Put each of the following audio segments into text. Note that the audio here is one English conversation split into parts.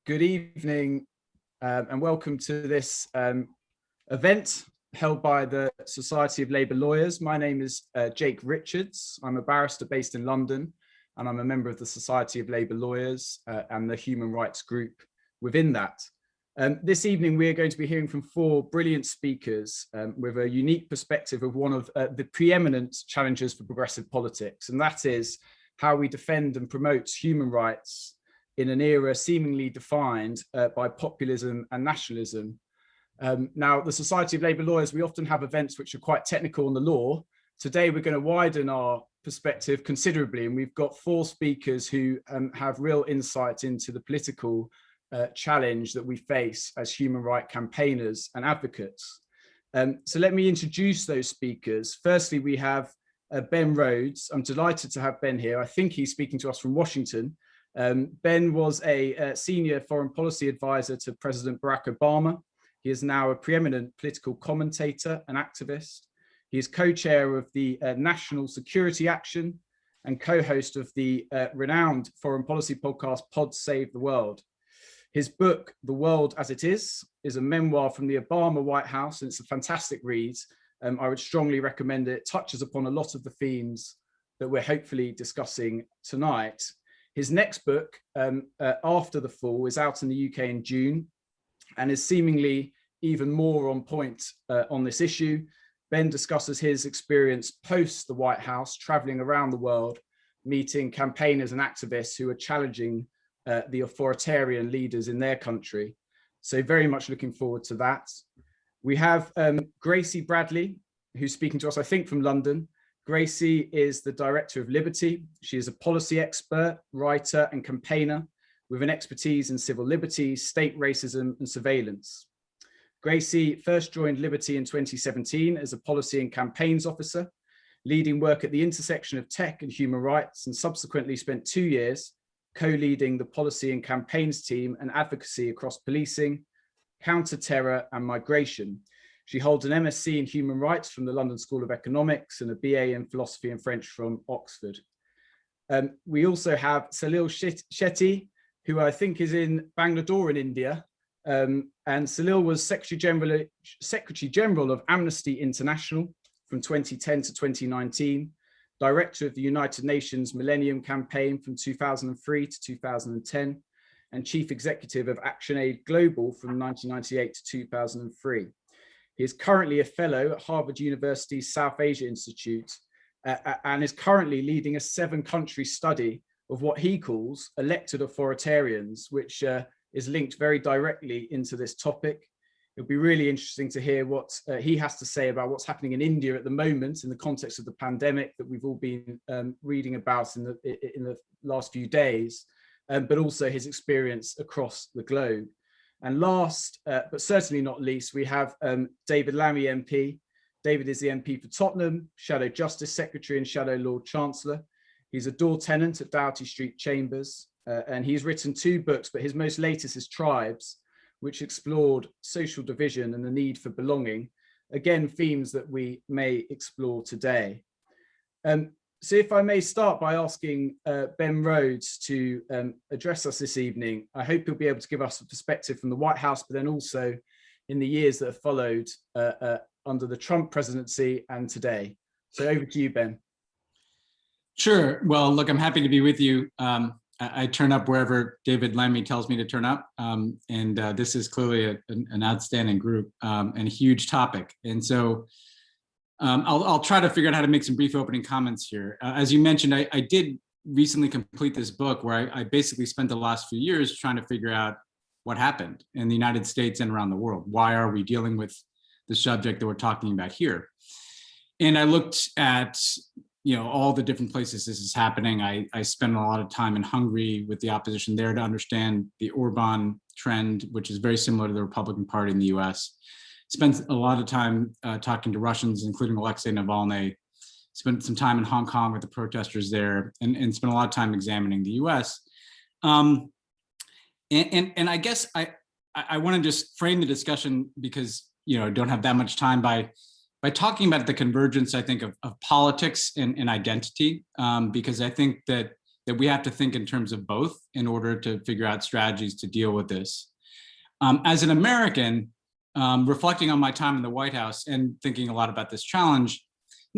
Good evening and welcome to this event held by the Society of Labour Lawyers. My name is Jake Richards. I'm a barrister based in London and I'm a member of the Society of Labour Lawyers and the human rights group within that. This evening we are going to be hearing from four brilliant speakers with a unique perspective of one of the preeminent challenges for progressive politics, and that is how we defend and promote human rights in an era seemingly defined by populism and nationalism. Now, the Society of Labour Lawyers, we often have events which are quite technical on the law. Today, we're going to widen our perspective considerably, and we've got four speakers who have real insight into the political challenge that we face as human rights campaigners and advocates. So let me introduce those speakers. Firstly, we have Ben Rhodes. I'm delighted to have Ben here. I think he's speaking to us from Washington. Ben was a senior foreign policy advisor to President Barack Obama. He is now a preeminent political commentator and activist. He is co-chair of the National Security Action and co-host of the renowned foreign policy podcast Pod Save the World. His book, The World as It Is a memoir from the Obama White House, and it's a fantastic read. I would strongly recommend it. It touches upon a lot of the themes that we're hopefully discussing tonight. His next book, After the Fall, is out in the UK in June and is seemingly even more on point on this issue. Ben discusses his experience post the White House, traveling around the world, meeting campaigners and activists who are challenging the authoritarian leaders in their country. So very much looking forward to that. We have Gracie Bradley, who's speaking to us, I think, from London. Gracie is the director of Liberty. She is a policy expert, writer, and campaigner with an expertise in civil liberties, state racism, and surveillance. Gracie first joined Liberty in 2017 as a policy and campaigns officer, leading work at the intersection of tech and human rights, and subsequently spent 2 years co-leading the policy and campaigns team and advocacy across policing, counter-terror, and migration. She holds an MSc in Human Rights from the London School of Economics and a BA in Philosophy and French from Oxford. We also have Salil Shetty, who I think is in Bangalore in India. And Salil was Secretary General of Amnesty International from 2010 to 2019, Director of the United Nations Millennium Campaign from 2003 to 2010, and Chief Executive of ActionAid Global from 1998 to 2003. He is currently a fellow at Harvard University's South Asia Institute and is currently leading a 7-country study of what he calls elected authoritarians, which is linked very directly into this topic. It'll be really interesting to hear what he has to say about what's happening in India at the moment in the context of the pandemic that we've all been reading about in the last few days, but also his experience across the globe. And last, but certainly not least, we have David Lammy MP. David is the MP for Tottenham, Shadow Justice Secretary and Shadow Lord Chancellor. He's a door tenant at Doughty Street Chambers, and he's written 2 books, but his most latest is Tribes, which explored social division and the need for belonging. Again, themes that we may explore today. So if I may start by asking Ben Rhodes to address us this evening. I hope he'll be able to give us a perspective from the White House, but then also in the years that have followed under the Trump presidency and today. So over to you, Ben. Sure. Well, look, I'm happy to be with you. I turn up wherever David Lammy tells me to turn up. And this is clearly an outstanding group and a huge topic. And so I'll try to figure out how to make some brief opening comments here. As you mentioned, I did recently complete this book where I basically spent the last few years trying to figure out what happened in the United States and around the world. Why are we dealing with the subject that we're talking about here? And I looked at all the different places this is happening. I spent a lot of time in Hungary with the opposition there to understand the Orban trend, which is very similar to the Republican Party in the US. Spent a lot of time talking to Russians, including Alexei Navalny. Spent some time in Hong Kong with the protesters there, and spent a lot of time examining the US. And I guess I want to just frame the discussion because I don't have that much time by talking about the convergence, I think, of politics and identity, because I think that that we have to think in terms of both in order to figure out strategies to deal with this. As an American, reflecting on my time in the White House and thinking a lot about this challenge,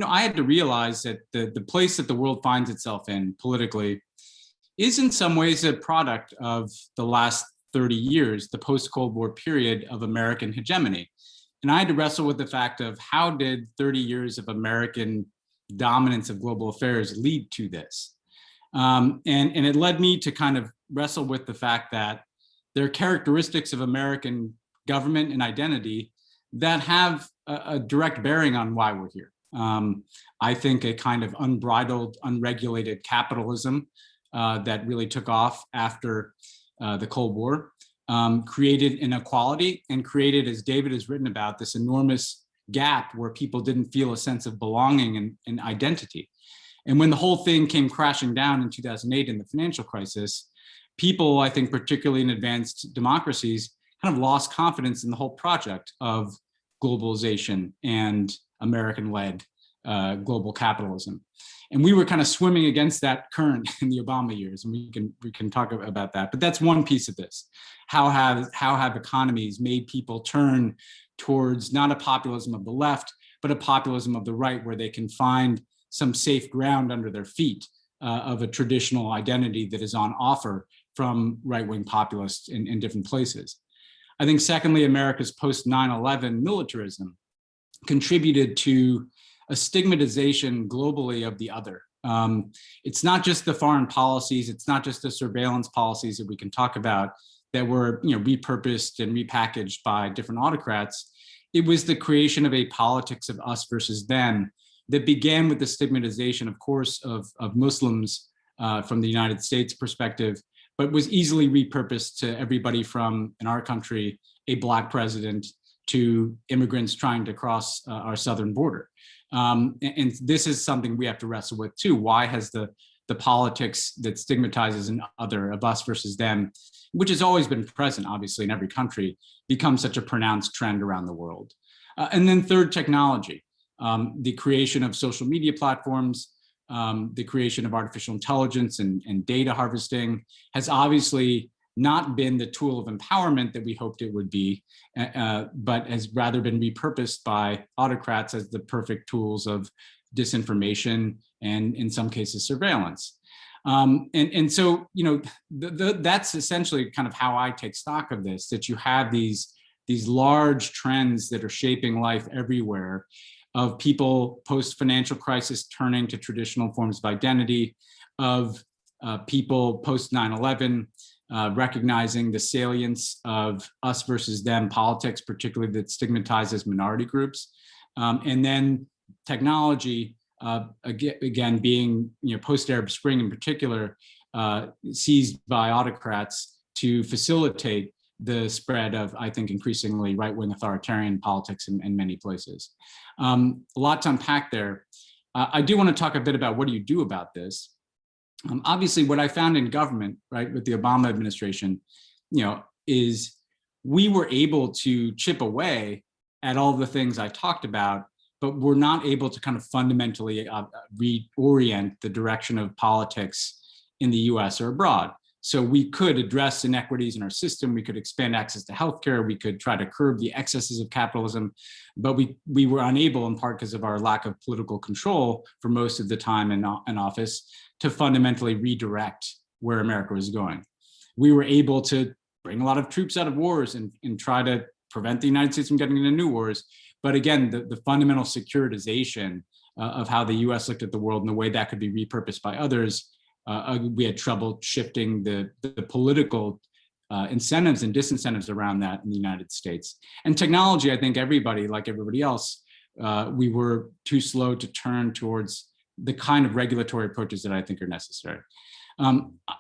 I had to realize that the place that the world finds itself in politically is in some ways a product of the last 30 years, the post-Cold War period of American hegemony. And I had to wrestle with the fact of how did 30 years of American dominance of global affairs lead to this? And it led me to kind of wrestle with the fact that there are characteristics of American government and identity that have a direct bearing on why we're here. I think a kind of unbridled, unregulated capitalism that really took off after the Cold War created inequality and created, as David has written about, this enormous gap where people didn't feel a sense of belonging and identity. And when the whole thing came crashing down in 2008 in the financial crisis, people, I think, particularly in advanced democracies, kind of lost confidence in the whole project of globalization and American-led global capitalism. And we were kind of swimming against that current in the Obama years, and we can talk about that. But that's one piece of this. How have economies made people turn towards not a populism of the left, but a populism of the right, where they can find some safe ground under their feet of a traditional identity that is on offer from right-wing populists in different places. I think secondly, America's post 9/11 militarism contributed to a stigmatization globally of the other. It's not just the foreign policies, it's not just the surveillance policies that we can talk about that were repurposed and repackaged by different autocrats. It was the creation of a politics of us versus them that began with the stigmatization, of course, of Muslims from the United States perspective, but was easily repurposed to everybody from, in our country, a Black president to immigrants trying to cross our southern border. And this is something we have to wrestle with too. Why has the politics that stigmatizes an other, of us versus them, which has always been present, obviously, in every country, become such a pronounced trend around the world? And then third, technology. The creation of social media platforms, the creation of artificial intelligence and data harvesting has obviously not been the tool of empowerment that we hoped it would be, but has rather been repurposed by autocrats as the perfect tools of disinformation and, in some cases, surveillance. And so, that's essentially kind of how I take stock of this, that you have these large trends that are shaping life everywhere, of people post-financial crisis turning to traditional forms of identity, of people post 9/11 recognizing the salience of us versus them politics, particularly that stigmatizes minority groups, and then technology, again being post-Arab Spring in particular, seized by autocrats to facilitate the spread of, I think, increasingly right-wing authoritarian politics in many places. A lot to unpack there. I do want to talk a bit about what do you do about this. Obviously, what I found in government, right, with the Obama administration, is we were able to chip away at all the things I talked about, but we're not able to kind of fundamentally reorient the direction of politics in the US or abroad. So we could address inequities in our system, we could expand access to healthcare, we could try to curb the excesses of capitalism, but we were unable, in part because of our lack of political control for most of the time in office, to fundamentally redirect where America was going. We were able to bring a lot of troops out of wars and try to prevent the United States from getting into new wars. But again, the fundamental securitization of how the US looked at the world and the way that could be repurposed by others, we had trouble shifting the political incentives and disincentives around that in the United States. And technology, I think everybody, like everybody else, we were too slow to turn towards the kind of regulatory approaches that I think are necessary.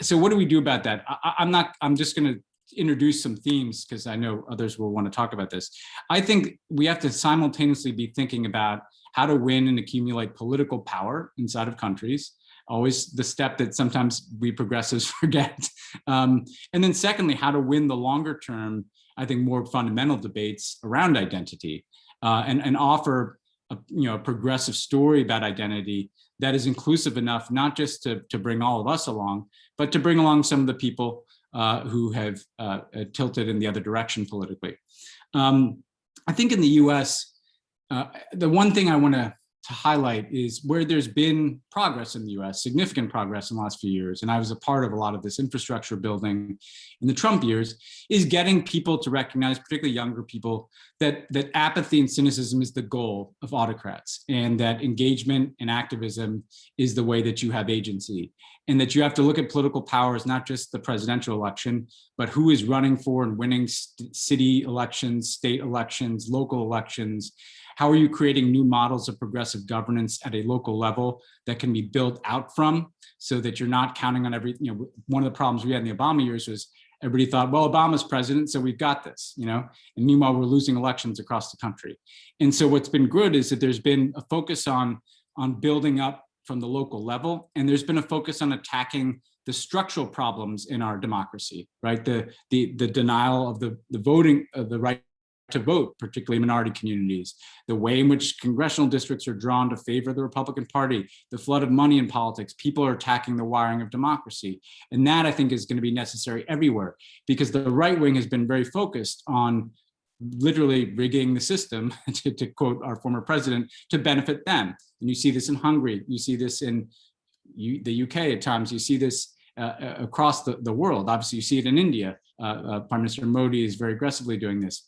So what do we do about that? I'm just going to introduce some themes because I know others will want to talk about this. I think we have to simultaneously be thinking about how to win and accumulate political power inside of countries, always the step that sometimes we progressives forget. And then secondly, how to win the longer term, I think, more fundamental debates around identity and offer a progressive story about identity that is inclusive enough, not just to bring all of us along, but to bring along some of the people who have tilted in the other direction politically. I think in the US, the one thing I want to highlight is where there's been progress in the US, significant progress in the last few years, and I was a part of a lot of this infrastructure building in the Trump years, is getting people to recognize, particularly younger people, that apathy and cynicism is the goal of autocrats, and that engagement and activism is the way that you have agency, and that you have to look at political power as not just the presidential election, but who is running for and winning city elections, state elections, local elections. How are you creating new models of progressive governance at a local level that can be built out from, so that you're not counting on one of the problems we had in the Obama years was everybody thought, well, Obama's president, so we've got this, and meanwhile we're losing elections across the country. And so what's been good is that there's been a focus on building up from the local level, and there's been a focus on attacking the structural problems in our democracy, right? The denial of the voting, of the right to vote, particularly minority communities, the way in which congressional districts are drawn to favor the Republican Party, the flood of money in politics. People are attacking the wiring of democracy. And that, I think, is going to be necessary everywhere, because the right wing has been very focused on literally rigging the system, to quote our former president, to benefit them. And you see this in Hungary, you see this in the UK at times, you see this across the world. Obviously, you see it in India. Prime Minister Modi is very aggressively doing this.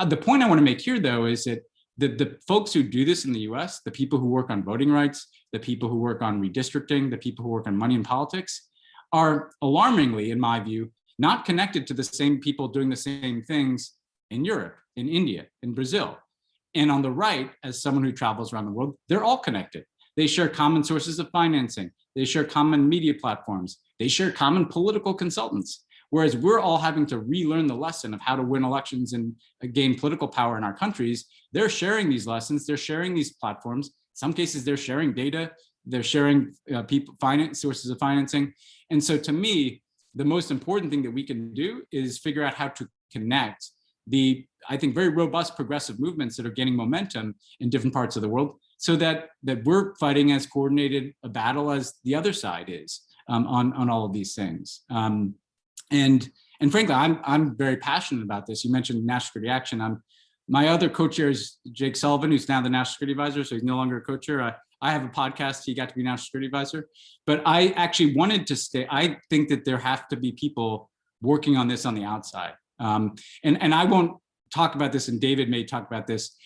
The point I want to make here, though, is that the folks who do this in the US, the people who work on voting rights, the people who work on redistricting, the people who work on money in politics, are alarmingly, in my view, not connected to the same people doing the same things in Europe, in India, in Brazil. And on the right, as someone who travels around the world, they're all connected. They share common sources of financing. They share common media platforms. They share common political consultants. Whereas we're all having to relearn the lesson of how to win elections and gain political power in our countries, they're sharing these lessons, they're sharing these platforms. In some cases, they're sharing data, they're sharing sources of financing. And so to me, the most important thing that we can do is figure out how to connect the, I think, very robust progressive movements that are gaining momentum in different parts of the world, so that we're fighting as coordinated a battle as the other side is on all of these things. And frankly, I'm very passionate about this. You mentioned National Security Action. My other co-chair is Jake Sullivan, who's now the National Security Advisor, so he's no longer a co-chair. I have a podcast. He got to be National Security Advisor, but I actually wanted to stay. I think that there have to be people working on this on the outside. And I won't talk about this, and David may talk about this.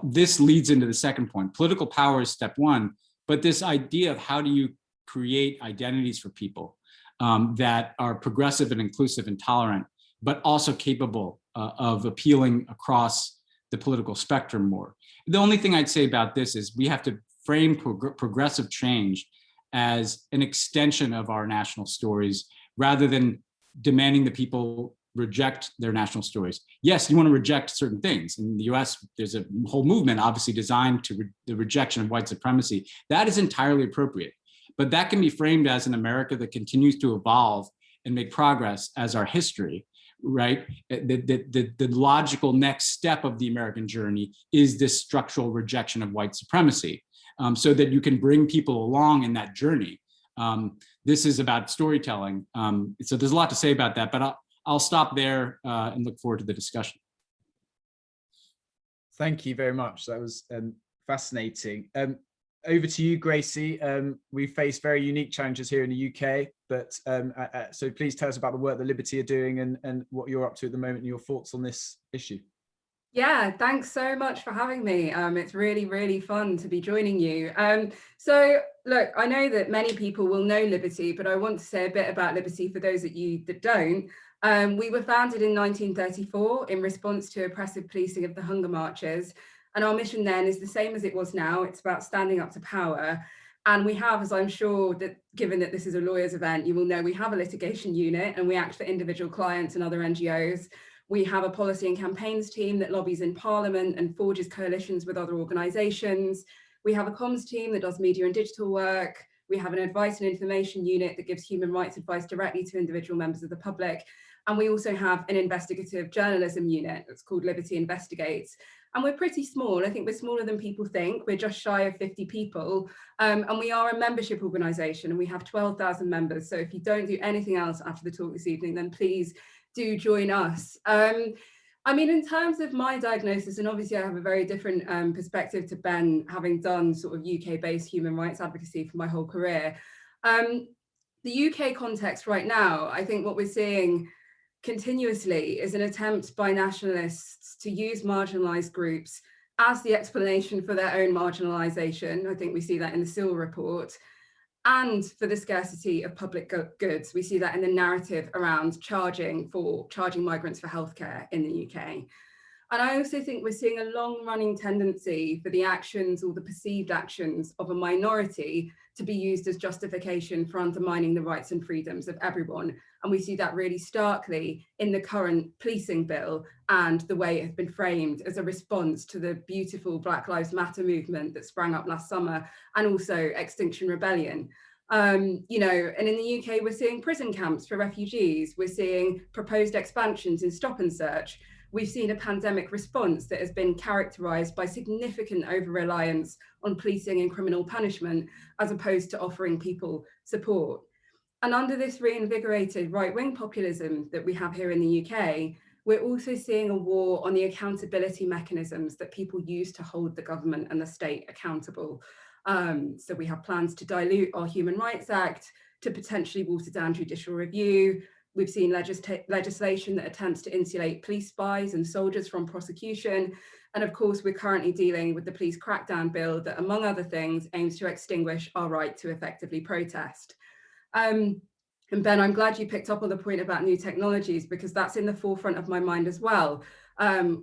This leads into the second point. Political power is step one, but this idea of how do you create identities for people that are progressive and inclusive and tolerant, but also capable of appealing across the political spectrum more. The only thing I'd say about this is we have to frame progressive change as an extension of our national stories, rather than demanding that people reject their national stories. Yes, you want to reject certain things. In the US, there's a whole movement obviously designed to the rejection of white supremacy. That is entirely appropriate. But that can be framed as an America that continues to evolve and make progress as our history, right? The logical next step of the American journey is this structural rejection of white supremacy, so that you can bring people along in that journey. This is about storytelling. So there's a lot to say about that, but I'll stop there and look forward to the discussion. Thank you very much. That was fascinating. Over to you, Gracie. We face very unique challenges here in the UK, but so please tell us about the work that Liberty are doing and what you're up to at the moment and your thoughts on this issue. Yeah, thanks so much for having me. It's really, really fun to be joining you. So look, I know that many people will know Liberty, but I want to say a bit about Liberty for those of you that don't. We were founded in 1934 in response to oppressive policing of the hunger marches. And our mission then is the same as it was now. It's about standing up to power. And we have, as I'm sure that given that this is a lawyers event, you will know, we have a litigation unit and we act for individual clients and other NGOs. We have a policy and campaigns team that lobbies in Parliament and forges coalitions with other organisations. We have a comms team that does media and digital work. We have an advice and information unit that gives human rights advice directly to individual members of the public. And we also have an investigative journalism unit that's called Liberty Investigates. And we're pretty small. I think we're smaller than people think. We're just shy of 50 people. And we are a membership organisation, and we have 12,000 members. So if you don't do anything else after the talk this evening, then please do join us. I mean, in terms of my diagnosis, and obviously I have a very different perspective to Ben, having done sort of UK-based human rights advocacy for my whole career. The UK context right now, I think what we're seeing continuously is an attempt by nationalists to use marginalised groups as the explanation for their own marginalisation. I think we see that in the Seal report, and for the scarcity of public goods. We see that in the narrative around charging migrants for healthcare in the UK. And I also think we're seeing a long-running tendency for the actions or the perceived actions of a minority to be used as justification for undermining the rights and freedoms of everyone. And we see that really starkly in the current policing bill and the way it has been framed as a response to the beautiful Black Lives Matter movement that sprang up last summer, and also Extinction Rebellion. You know, and in the UK, we're seeing prison camps for refugees. We're seeing proposed expansions in stop and search. We've seen a pandemic response that has been characterised by significant over-reliance on policing and criminal punishment, as opposed to offering people support. And under this reinvigorated right-wing populism that we have here in the UK, we're also seeing a war on the accountability mechanisms that people use to hold the government and the state accountable. So we have plans to dilute our Human Rights Act, to potentially water down judicial review. We've seen legislation that attempts to insulate police spies and soldiers from prosecution. And of course, we're currently dealing with the police crackdown bill that, among other things, aims to extinguish our right to effectively protest. And Ben, I'm glad you picked up on the point about new technologies, because that's in the forefront of my mind as well.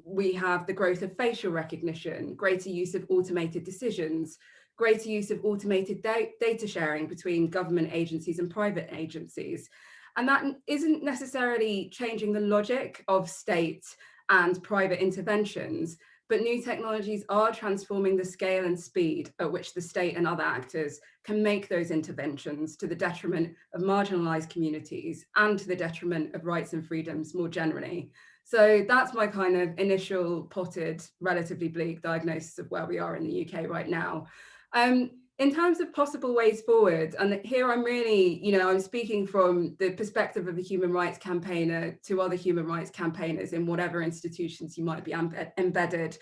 We have the growth of facial recognition, greater use of automated decisions, greater use of automated data sharing between government agencies and private agencies. And that isn't necessarily changing the logic of state and private interventions, but new technologies are transforming the scale and speed at which the state and other actors can make those interventions, to the detriment of marginalised communities and to the detriment of rights and freedoms more generally. So that's my kind of initial potted, relatively bleak diagnosis of where we are in the UK right now. In terms of possible ways forward, and here I'm really, you know, I'm speaking from the perspective of a human rights campaigner to other human rights campaigners in whatever institutions you might be embedded.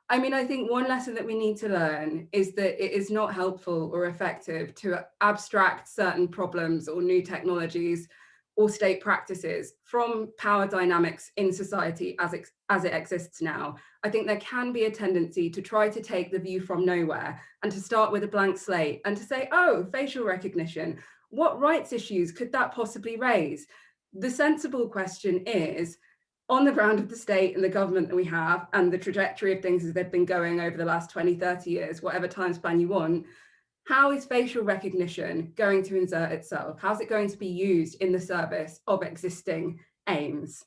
I mean, I think one lesson that we need to learn is that it is not helpful or effective to abstract certain problems or new technologies or state practices from power dynamics in society as it exists now. I think there can be a tendency to try to take the view from nowhere and to start with a blank slate and to say, oh, facial recognition, what rights issues could that possibly raise? The sensible question is, on the ground of the state and the government that we have and the trajectory of things as they've been going over the last 20, 30 years, whatever time span you want, how is facial recognition going to insert itself? How's it going to be used in the service of existing aims?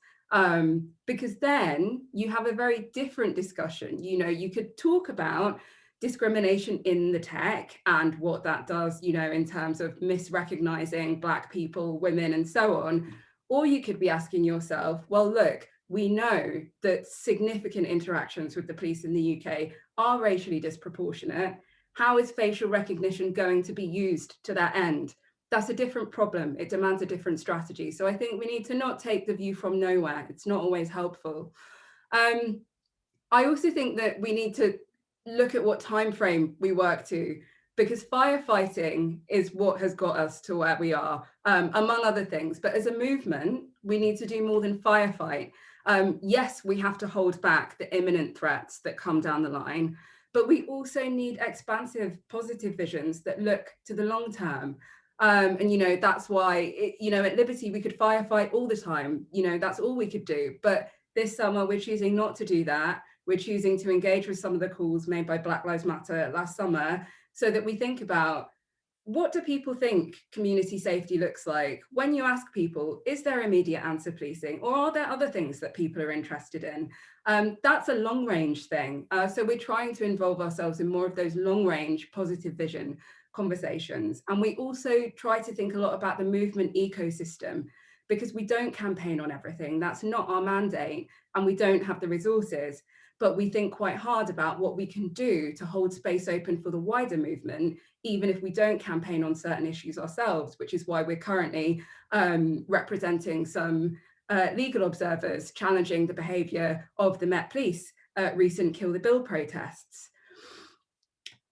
Because then you have a very different discussion. You know, you could talk about discrimination in the tech and what that does, you know, in terms of misrecognizing Black people, women, and so on. Or you could be asking yourself, well, look, we know that significant interactions with the police in the UK are racially disproportionate. How is facial recognition going to be used to that end? That's a different problem. It demands a different strategy. So I think we need to not take the view from nowhere. It's not always helpful. I also think that we need to look at what time frame we work to, because firefighting is what has got us to where we are, among other things. But as a movement, we need to do more than firefight. Yes, we have to hold back the imminent threats that come down the line, but we also need expansive, positive visions that look to the long term. And, you know, that's why, you know, at Liberty, we could firefight all the time. You know, that's all we could do. But this summer, we're choosing not to do that. We're choosing to engage with some of the calls made by Black Lives Matter last summer, so that we think about, what do people think community safety looks like? When you ask people, is there immediate answer policing, or are there other things that people are interested in? That's a long range thing. So we're trying to involve ourselves in more of those long range positive vision conversations. And we also try to think a lot about the movement ecosystem, because we don't campaign on everything. That's not our mandate, and we don't have the resources. But we think quite hard about what we can do to hold space open for the wider movement, even if we don't campaign on certain issues ourselves, which is why we're currently representing some legal observers challenging the behaviour of the Met Police recent Kill the Bill protests.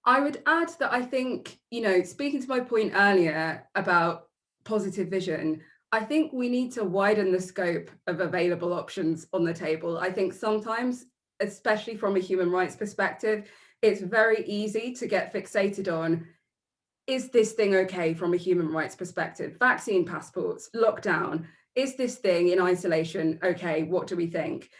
I would add that I think, you know, speaking to my point earlier about positive vision, I think we need to widen the scope of available options on the table. I think sometimes, especially from a human rights perspective, it's very easy to get fixated on, is this thing okay from a human rights perspective? Vaccine passports, lockdown, is this thing in isolation okay? What do we think?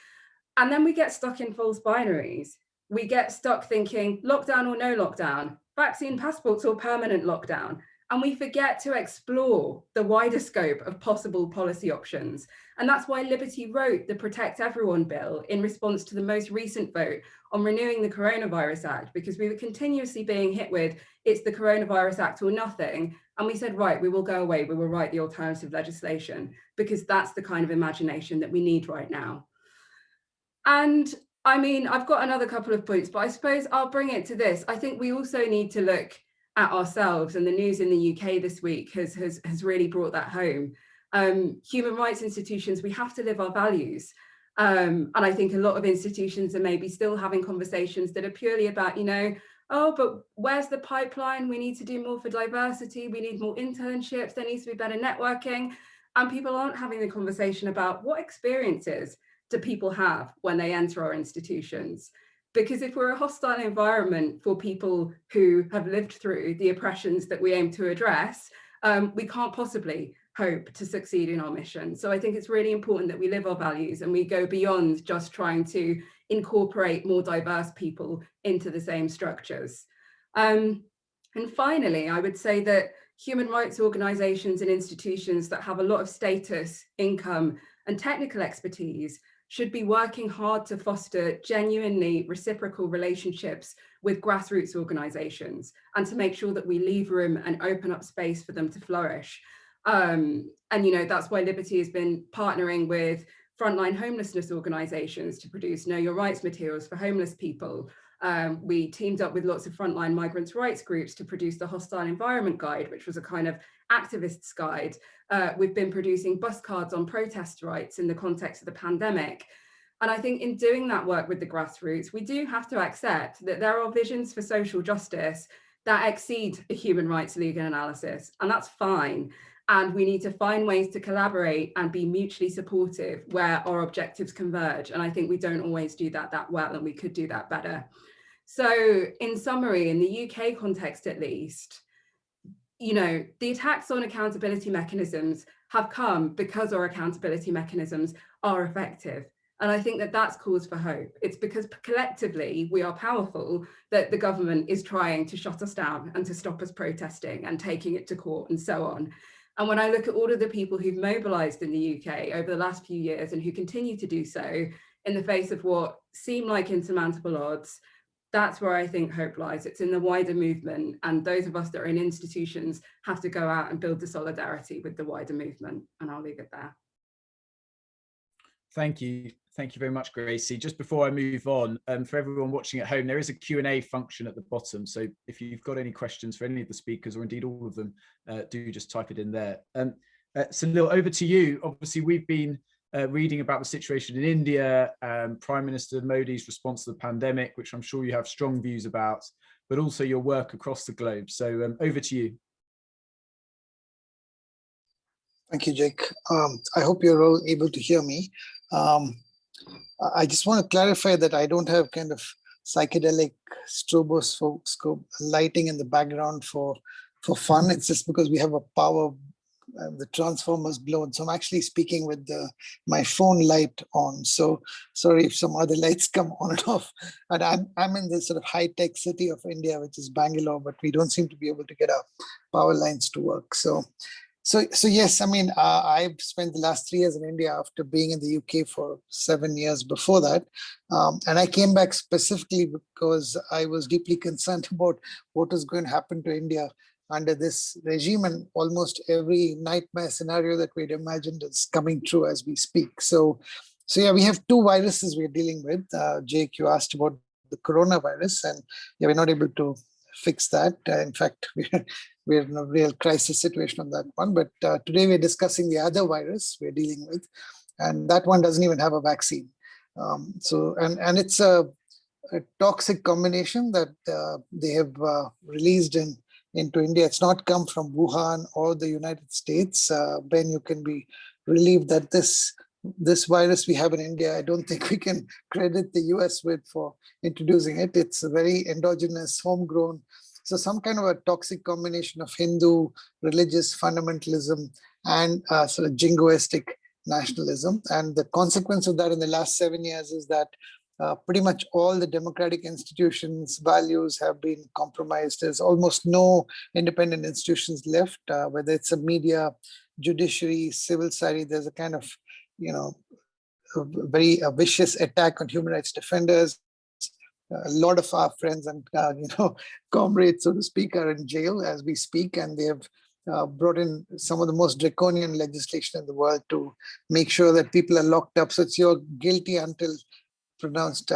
And then we get stuck in false binaries. We get stuck thinking lockdown or no lockdown, vaccine passports or permanent lockdown. And we forget to explore the wider scope of possible policy options. And that's why Liberty wrote the Protect Everyone bill in response to the most recent vote on renewing the Coronavirus Act, because we were continuously being hit with, it's the Coronavirus Act or nothing. And we said, right, we will go away, we will write the alternative legislation, because that's the kind of imagination that we need right now. And I mean, I've got another couple of points, but I suppose I'll bring it to this. I think we also need to look at ourselves, and the news in the UK this week has really brought that home. Human rights institutions, we have to live our values. And I think a lot of institutions are maybe still having conversations that are purely about, you know, oh, but where's the pipeline? We need to do more for diversity. We need more internships. There needs to be better networking. And people aren't having the conversation about what experiences do people have when they enter our institutions. Because if we're a hostile environment for people who have lived through the oppressions that we aim to address, we can't possibly hope to succeed in our mission. So I think it's really important that we live our values and we go beyond just trying to incorporate more diverse people into the same structures. And finally, I would say that human rights organizations and institutions that have a lot of status, income, and technical expertise should be working hard to foster genuinely reciprocal relationships with grassroots organizations and to make sure that we leave room and open up space for them to flourish. And, you know, that's why Liberty has been partnering with frontline homelessness organizations to produce Know Your Rights materials for homeless people. We teamed up with lots of frontline migrants' rights groups to produce the Hostile Environment Guide, which was a kind of activist's guide. We've been producing bus cards on protest rights in the context of the pandemic. And I think in doing that work with the grassroots, we do have to accept that there are visions for social justice that exceed a human rights legal analysis, and that's fine. And we need to find ways to collaborate and be mutually supportive where our objectives converge. And I think we don't always do that well, and we could do that better. So in summary, in the UK context at least, you know, the attacks on accountability mechanisms have come because our accountability mechanisms are effective. And I think that that's cause for hope. It's because collectively we are powerful that the government is trying to shut us down and to stop us protesting and taking it to court and so on. And when I look at all of the people who've mobilized in the UK over the last few years and who continue to do so in the face of what seem like insurmountable odds, that's where I think hope lies. It's in the wider movement, and those of us that are in institutions have to go out and build the solidarity with the wider movement. And I'll leave it there. Thank you. Thank you very much, Gracie. Just before I move on, for everyone watching at home, there is a Q&A function at the bottom. So if you've got any questions for any of the speakers, or indeed all of them, do just type it in there. Sunil, over to you. Obviously, we've been reading about the situation in India, Prime Minister Modi's response to the pandemic, which I'm sure you have strong views about, but also your work across the globe. So over to you. Thank you, Jake. I hope you're all able to hear me. I just want to clarify that I don't have kind of psychedelic stroboscope lighting in the background for fun. It's just because we have a power, the transformers blown. So I'm actually speaking with my phone light on. So sorry if some other lights come on and off. And I'm in this sort of high-tech city of India, which is Bangalore, but we don't seem to be able to get our power lines to work. So yes, I mean, I've spent the last 3 years in India after being in the UK for 7 years before that. And I came back specifically because I was deeply concerned about what was going to happen to India under this regime, and almost every nightmare scenario that we'd imagined is coming true as we speak. So yeah, we have two viruses we're dealing with. Jake, you asked about the coronavirus, and yeah, we're not able to fix that. In fact, we're in a real crisis situation on that one. But today we're discussing the other virus we're dealing with, and that one doesn't even have a vaccine. And it's a toxic combination that they have released into India. It's not come from Wuhan or the United States. Ben, you can be relieved that this virus we have in India, I don't think we can credit the US with for introducing it. It's a very endogenous, homegrown. So some kind of a toxic combination of Hindu religious fundamentalism and sort of jingoistic nationalism. And the consequence of that in the last 7 years is that pretty much all the democratic institutions' values have been compromised. There's almost no independent institutions left, whether it's a media, judiciary, civil society. There's a kind of, a vicious attack on human rights defenders. A lot of our friends and comrades, so to speak, are in jail as we speak, and they have brought in some of the most draconian legislation in the world to make sure that people are locked up. So it's you're guilty until pronounced,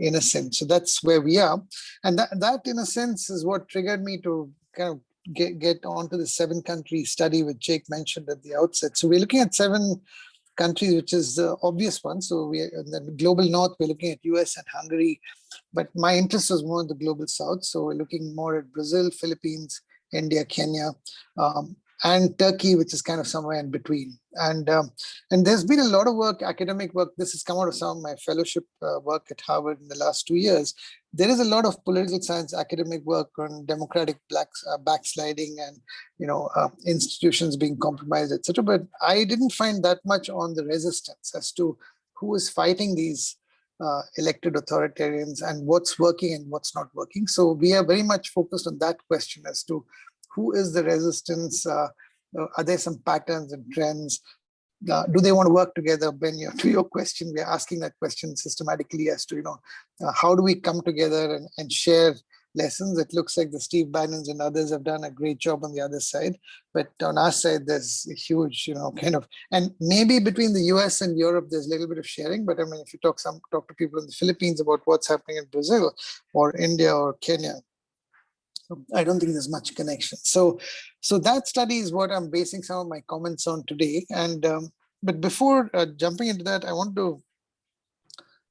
innocent. So that's where we are, and that in a sense is what triggered me to kind of get onto the 7-country study which Jake mentioned at the outset. So we're looking at 7 countries, which is the obvious one. So we in the global north, we're looking at US and Hungary, but my interest was more in the global south. So we're looking more at Brazil, Philippines, India, Kenya, and Turkey, which is kind of somewhere in between. And there's been a lot of work, academic work. This has come out of some of my fellowship work at Harvard in the last 2 years. There is a lot of political science academic work on democratic backsliding and institutions being compromised, etc. But I didn't find that much on the resistance as to who is fighting these elected authoritarians and what's working and what's not working. So we are very much focused on that question as to who is the resistance? Are there some patterns and trends? Do they want to work together? Ben, to your question, we are asking that question systematically as to, how do we come together and share lessons? It looks like the Steve Bannons and others have done a great job on the other side. But on our side, there's a huge, and maybe between the US and Europe, there's a little bit of sharing. But I mean, if you talk to people in the Philippines about what's happening in Brazil or India or Kenya, I don't think there's much connection. So that study is what I'm basing some of my comments on today. And but before jumping into that, I want to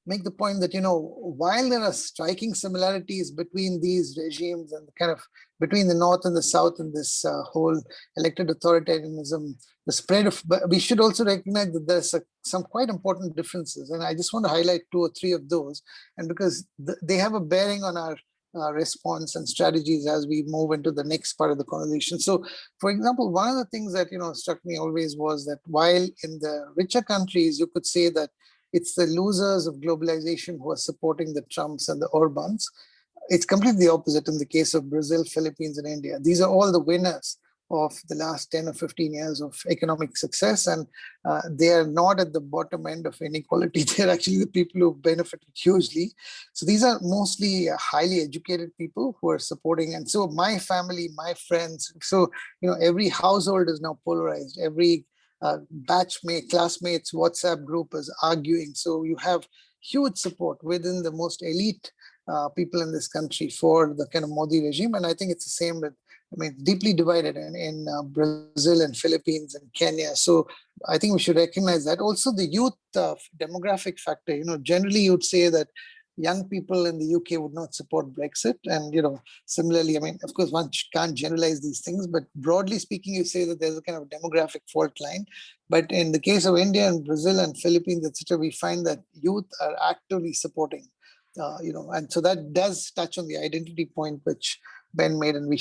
make the point that while there are striking similarities between these regimes and kind of between the North and the South in this whole elected authoritarianism, the spread of, but we should also recognize that there's some quite important differences. And I just want to highlight 2 or 3 of those, and because they have a bearing on our response and strategies as we move into the next part of the conversation. So, for example, one of the things that struck me always was that while in the richer countries, you could say that it's the losers of globalization who are supporting the Trumps and the Orbans, it's completely the opposite in the case of Brazil, Philippines, and India. These are all the winners of the last 10 or 15 years of economic success, and they are not at the bottom end of inequality. They're actually the people who benefited hugely. So these are mostly highly educated people who are supporting. And so my family, my friends, so every household is now polarized. Every batchmate, classmates, WhatsApp group is arguing. So you have huge support within the most elite people in this country for the kind of Modi regime. And I think it's the same with, deeply divided in Brazil and Philippines and Kenya. So I think we should recognize that. Also the youth demographic factor, generally you'd say that young people in the UK would not support Brexit. And, similarly, of course, one can't generalize these things, but broadly speaking, you say that there's a kind of demographic fault line. But in the case of India and Brazil and Philippines, etc., we find that youth are actively supporting, and so that does touch on the identity point, which Ben made, and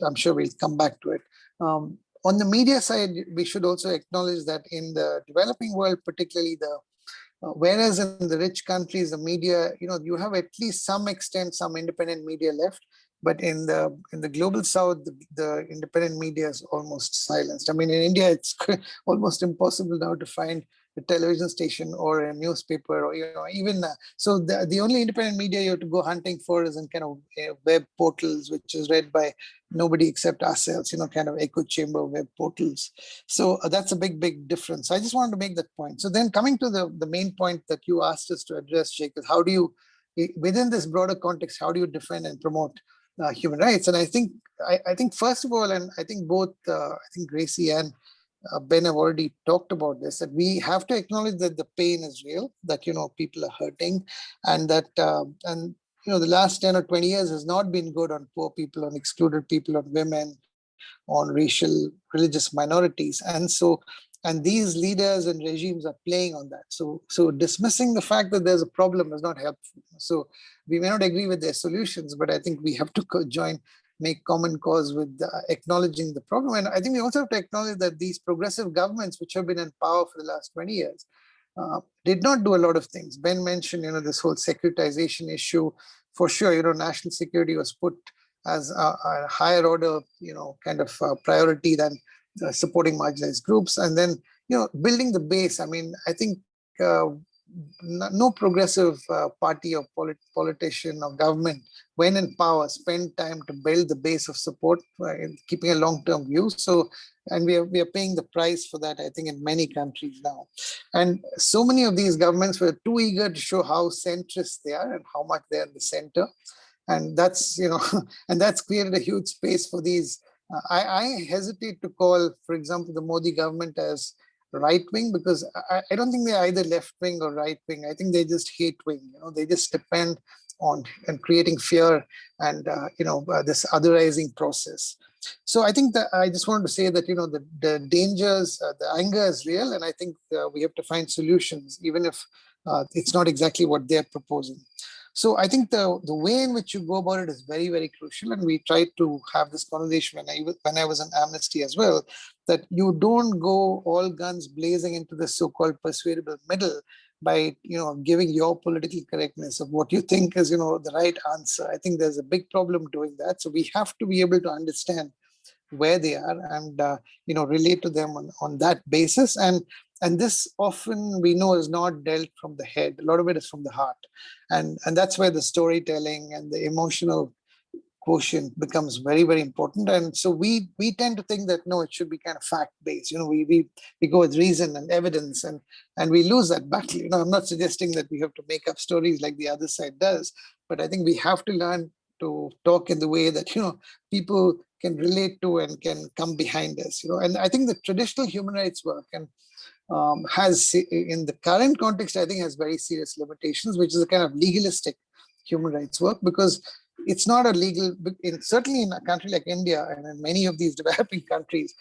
I'm sure we'll come back to it. On the media side, we should also acknowledge that in the developing world, particularly whereas in the rich countries, the media, you have at least some extent, some independent media left, but in the global south, the independent media is almost silenced. In India, it's almost impossible now to find a television station or a newspaper, or even so the only independent media you have to go hunting for is in kind of web portals, which is read by nobody except ourselves, kind of echo chamber web portals. So that's a big difference. I just wanted to make that point. So then coming to the main point that you asked us to address, Jake, is how do you, within this broader context, how do you defend and promote human rights? And I think first of all, and I think both I think Gracie and Ben have already talked about this, that we have to acknowledge that the pain is real, that people are hurting, and that and the last 10 or 20 years has not been good on poor people, on excluded people, on women, on racial, religious minorities. And these leaders and regimes are playing on that. So dismissing the fact that there's a problem is not helpful. So we may not agree with their solutions, but I think we have to make common cause with acknowledging the problem. And I think we also have to acknowledge that these progressive governments, which have been in power for the last 20 years, did not do a lot of things. Ben mentioned, this whole securitization issue. For sure, national security was put as a higher order, kind of priority than supporting marginalized groups. And then, building the base. I mean, I think no progressive party or politician or government, when in power, spend time to build the base of support, keeping a long-term view. So, and we are paying the price for that, I think, in many countries now. And so many of these governments were too eager to show how centrist they are and how much they're in the center. And that's, and that's created a huge space for these. I hesitate to call, for example, the Modi government as right-wing, because I don't think they're either left-wing or right-wing. I think they just hate-wing. They just depend on and creating fear and this otherizing process. So I think that I just wanted to say that the dangers, the anger is real, and I think we have to find solutions, even if it's not exactly what they're proposing. So I think the way in which you go about it is very, very crucial. And we tried to have this conversation when I was in Amnesty as well, that you don't go all guns blazing into the so-called persuadable middle by, giving your political correctness of what you think is, the right answer. I think there's a big problem doing that. So we have to be able to understand where they are and, relate to them on that basis. And this often we know is not dealt from the head. A lot of it is from the heart. And that's where the storytelling and the emotional quotient becomes very, very important. And so we tend to think that, no, it should be kind of fact-based. We go with reason and evidence, and we lose that battle. I'm not suggesting that we have to make up stories like the other side does, but I think we have to learn to talk in the way that, people can relate to and can come behind us. And I think the traditional human rights work and has, in the current context, I think has very serious limitations, which is a kind of legalistic human rights work, because it's not a legal, certainly in a country like India and in many of these developing countries,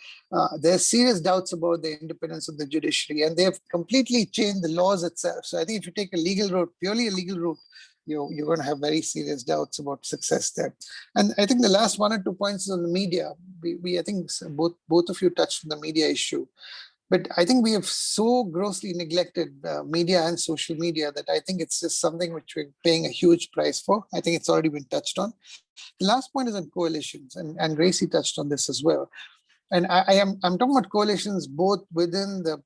there's serious doubts about the independence of the judiciary, and they have completely changed the laws itself. So I think if you take a legal route, purely a legal route, you're going to have very serious doubts about success there. And I think the last 1 or 2 points is on the media. I think both of you touched on the media issue. But I think we have so grossly neglected media and social media that I think it's just something which we're paying a huge price for. I think it's already been touched on. The last point is on coalitions, and Gracie touched on this as well. And I'm talking about coalitions both within the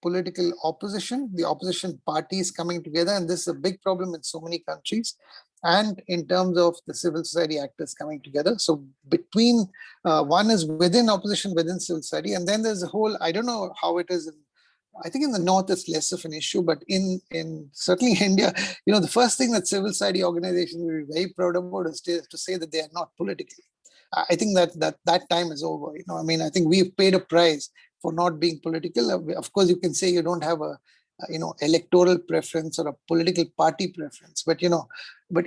political opposition, the opposition parties coming together, and this is a big problem in so many countries, and in terms of the civil society actors coming together. So between one is within opposition, within civil society, and then there's a whole, I don't know how it is, I think in the North it's less of an issue, but in certainly India, the first thing that civil society organizations will be very proud about is to say that they are not political. I think that time is over. I think we've paid a price for not being political. Of course, you can say you don't have a electoral preference or a political party preference, but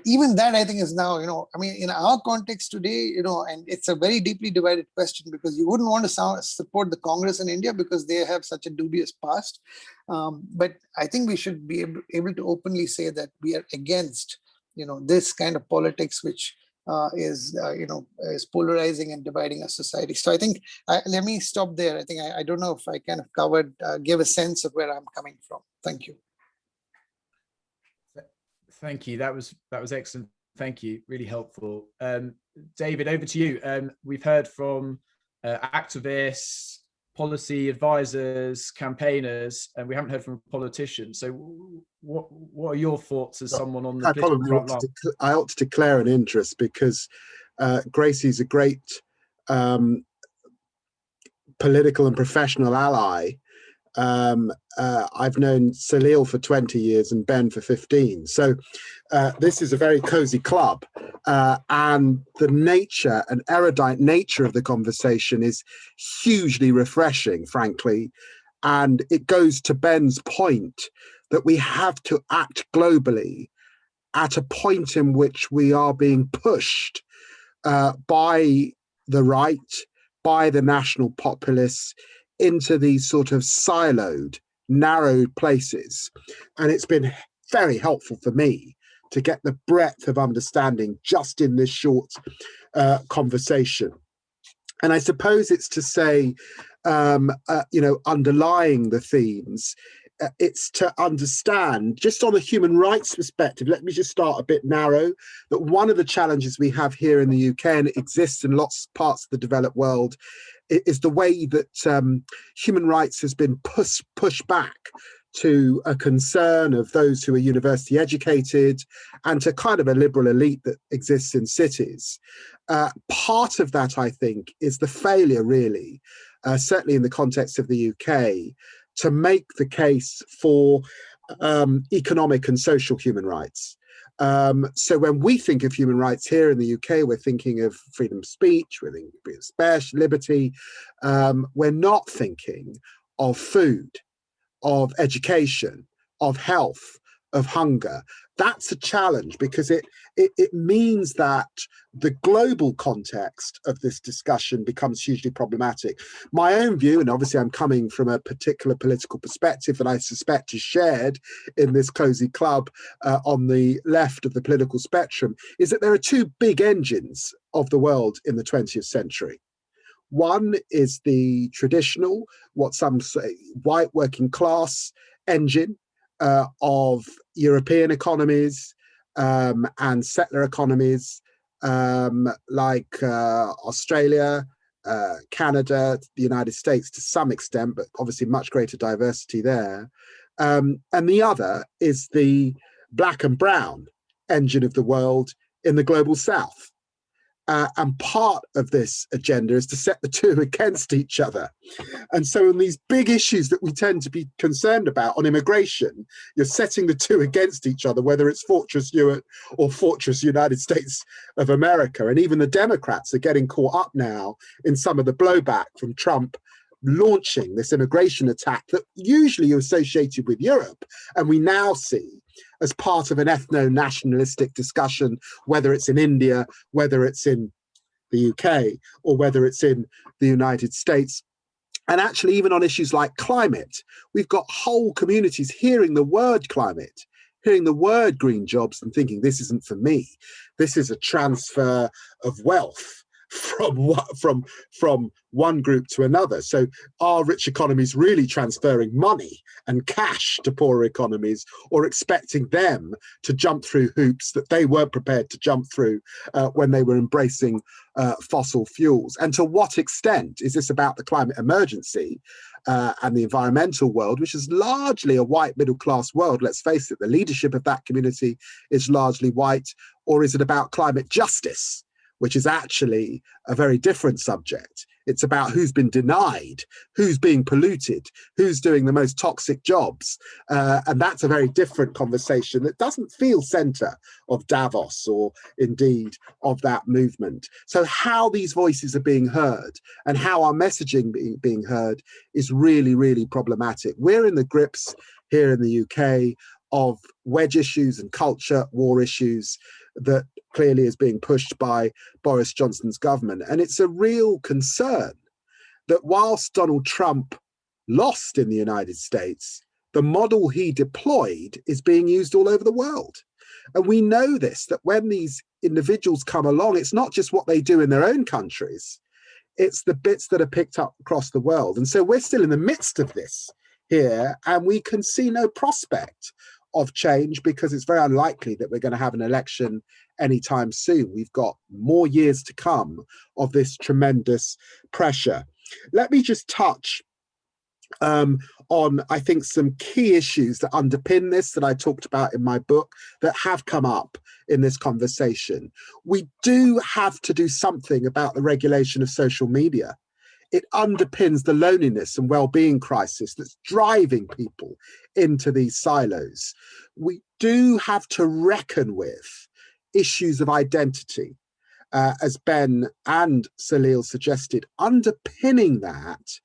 even that I think is now, in our context today, and it's a very deeply divided question, because you wouldn't want to support the Congress in India because they have such a dubious past. But I think we should be able to openly say that we are against, this kind of politics, which is polarizing and dividing our society. So I think, let me stop there. I think I don't know if I kind of covered, give a sense of where I'm coming from. Thank you. Thank you. That was excellent. Thank you. Really helpful. David, over to you. We've heard from activists, policy advisors, campaigners, and we haven't heard from politicians. So what are your thoughts as someone on the I political probably front line? I ought to declare an interest, because Gracie's a great political and professional ally. I've known Salil for 20 years and Ben for 15. So this is a very cozy club. And the nature and erudite nature of the conversation is hugely refreshing, frankly. And it goes to Ben's point that we have to act globally at a point in which we are being pushed by the right, by the national populists, into these sort of siloed, narrowed places. And it's been very helpful for me to get the breadth of understanding just in this short conversation. And I suppose it's to say, underlying the themes, it's to understand, just on a human rights perspective, let me just start a bit narrow, that one of the challenges we have here in the UK, and it exists in lots of parts of the developed world, is the way that human rights has been pushed back to a concern of those who are university educated and to kind of a liberal elite that exists in cities. Part of that, I think, is the failure, really, certainly in the context of the UK, to make the case for economic and social human rights. So when we think of human rights here in the UK, we're thinking of freedom of speech, we're thinking of freedom of speech, liberty. We're not thinking of food, of education, of health, of hunger. That's a challenge, because it means that the global context of this discussion becomes hugely problematic. My own view, and obviously I'm coming from a particular political perspective that I suspect is shared in this cozy club on the left of the political spectrum, is that there are two big engines of the world in the 20th century. One is the traditional, what some say, white working class engine of European economies and settler economies like Australia, Canada, the United States to some extent, but obviously much greater diversity there. And the other is the black and brown engine of the world in the global south. And part of this agenda is to set the two against each other. And so in these big issues that we tend to be concerned about on immigration, you're setting the two against each other, whether it's Fortress Europe or Fortress United States of America. And even the Democrats are getting caught up now in some of the blowback from Trump launching this immigration attack that usually are associated with Europe. And we now see as part of an ethno-nationalistic discussion, whether it's in India, whether it's in the UK, or whether it's in the United States. And actually, even on issues like climate, we've got whole communities hearing the word climate, hearing the word green jobs and thinking, this isn't for me. This is a transfer of wealth from one group to another. So are rich economies really transferring money and cash to poorer economies, or expecting them to jump through hoops that they weren't prepared to jump through when they were embracing fossil fuels? And to what extent is this about the climate emergency and the environmental world, which is largely a white middle class world? Let's face it, the leadership of that community is largely white. Or is it about climate justice, which is actually a very different subject? It's about who's been denied, who's being polluted, who's doing the most toxic jobs. And that's a very different conversation that doesn't feel center of Davos or indeed of that movement. So how these voices are being heard and how our messaging being heard is really, really problematic. We're in the grips here in the UK of wedge issues and culture war issues that clearly is being pushed by Boris Johnson's government. And it's a real concern that whilst Donald Trump lost in the United States, the model he deployed is being used all over the world. And we know this, that when these individuals come along, it's not just what they do in their own countries, it's the bits that are picked up across the world. And so we're still in the midst of this here, and we can see no prospect of change because it's very unlikely that we're going to have an election anytime soon. We've got more years to come of this tremendous pressure. Let me just touch on, I think, some key issues that underpin this that I talked about in my book that have come up in this conversation. We do have to do something about the regulation of social media. It underpins the loneliness and well-being crisis that's driving people into these silos. We do have to reckon with issues of identity, as Ben and Salil suggested. Underpinning that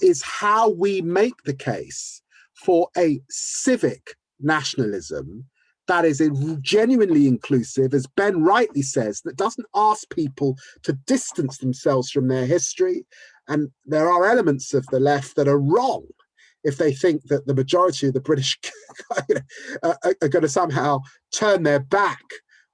is how we make the case for a civic nationalism that is genuinely inclusive, as Ben rightly says, that doesn't ask people to distance themselves from their history. And there are elements of the left that are wrong if they think that the majority of the British are going to somehow turn their back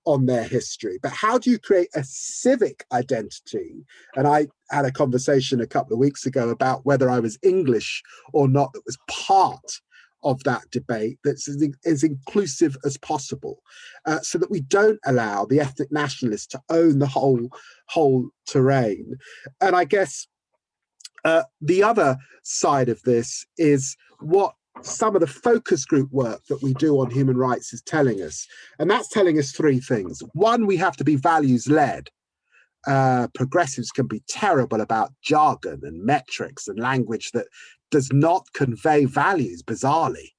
on their history. But how do you create a civic identity? And I had a conversation a couple of weeks ago about whether I was English or not. That was part of that debate, that's as inclusive as possible, so that we don't allow the ethnic nationalists to own the whole terrain. And I guess the other side of this is what some of the focus group work that we do on human rights is telling us. And that's telling us three things. One, we have to be values-led. Progressives can be terrible about jargon and metrics and language that does not convey values, bizarrely.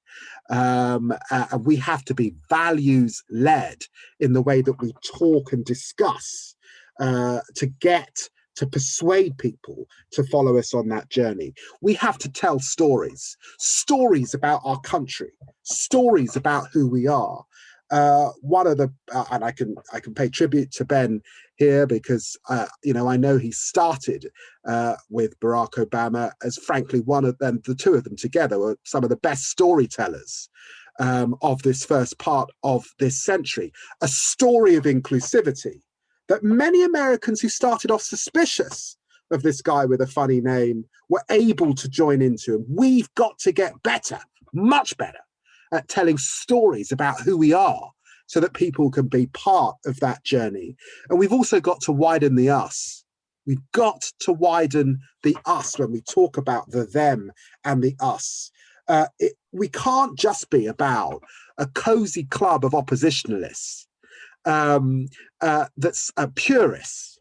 And we have to be values-led in the way that we talk and discuss to persuade people to follow us on that journey. We have to tell stories about our country, stories about who we are. One of the, and I can pay tribute to Ben here because, I know he started with Barack Obama as, frankly, one of them, the two of them together were some of the best storytellers of this first part of this century. A story of inclusivity that many Americans who started off suspicious of this guy with a funny name were able to join into. And we've got to get better, much better, at telling stories about who we are so that people can be part of that journey. And we've also got to widen the us. We've got to widen the us when we talk about the them and the us. We can't just be about a cozy club of oppositionalists that's purists,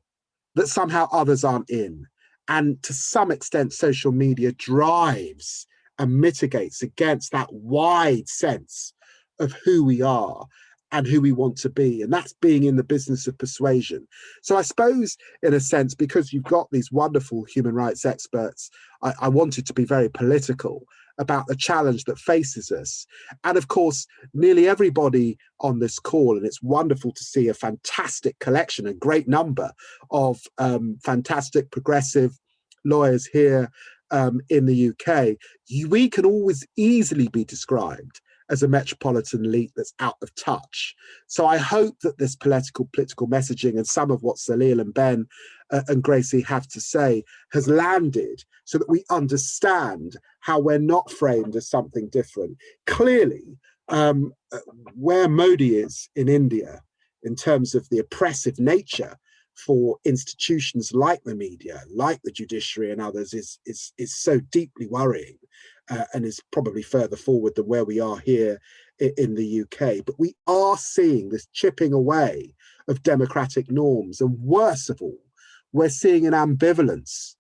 that somehow others aren't in. And to some extent, social media drives and mitigates against that wide sense of who we are and who we want to be. And that's being in the business of persuasion. So I suppose, in a sense, because you've got these wonderful human rights experts, I wanted to be very political about the challenge that faces us. And of course, nearly everybody on this call, and it's wonderful to see a fantastic collection, a great number of fantastic progressive lawyers here in the UK, we can always easily be described as a metropolitan elite that's out of touch. So I hope that this political messaging and some of what Salil and Ben and Gracie have to say has landed so that we understand how we're not framed as something different. Clearly, where Modi is in India, in terms of the oppressive nature for institutions like the media, like the judiciary and others, is so deeply worrying and is probably further forward than where we are here in the UK. But we are seeing this chipping away of democratic norms. And worse of all, we're seeing an ambivalence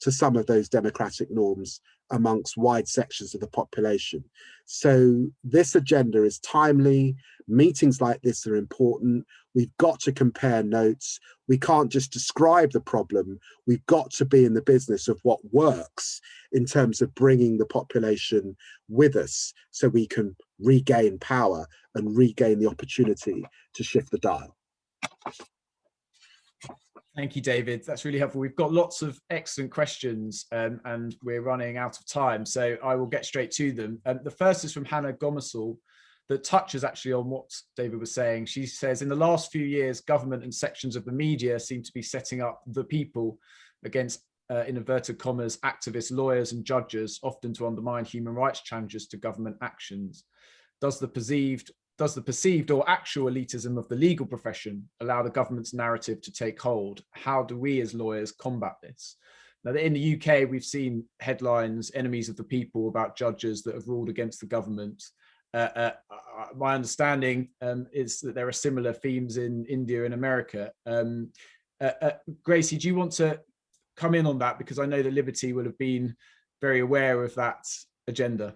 to some of those democratic norms amongst wide sections of the population. So this agenda is timely. Meetings like this are important. We've got to compare notes. We can't just describe the problem. We've got to be in the business of what works in terms of bringing the population with us so we can regain power and regain the opportunity to shift the dial. Thank you, David. That's really helpful. We've got lots of excellent questions and we're running out of time, so I will get straight to them. The first is from Hannah Gomersall that touches actually on what David was saying. She says, in the last few years, government and sections of the media seem to be setting up the people against, in inverted commas, activists, lawyers and judges, often to undermine human rights challenges to government actions. Does the perceived or actual elitism of the legal profession allow the government's narrative to take hold? How do we as lawyers combat this? Now, in the UK, we've seen headlines, enemies of the people, about judges that have ruled against the government. My understanding is that there are similar themes in India and America. Gracie, do you want to come in on that? Because I know that Liberty will have been very aware of that agenda.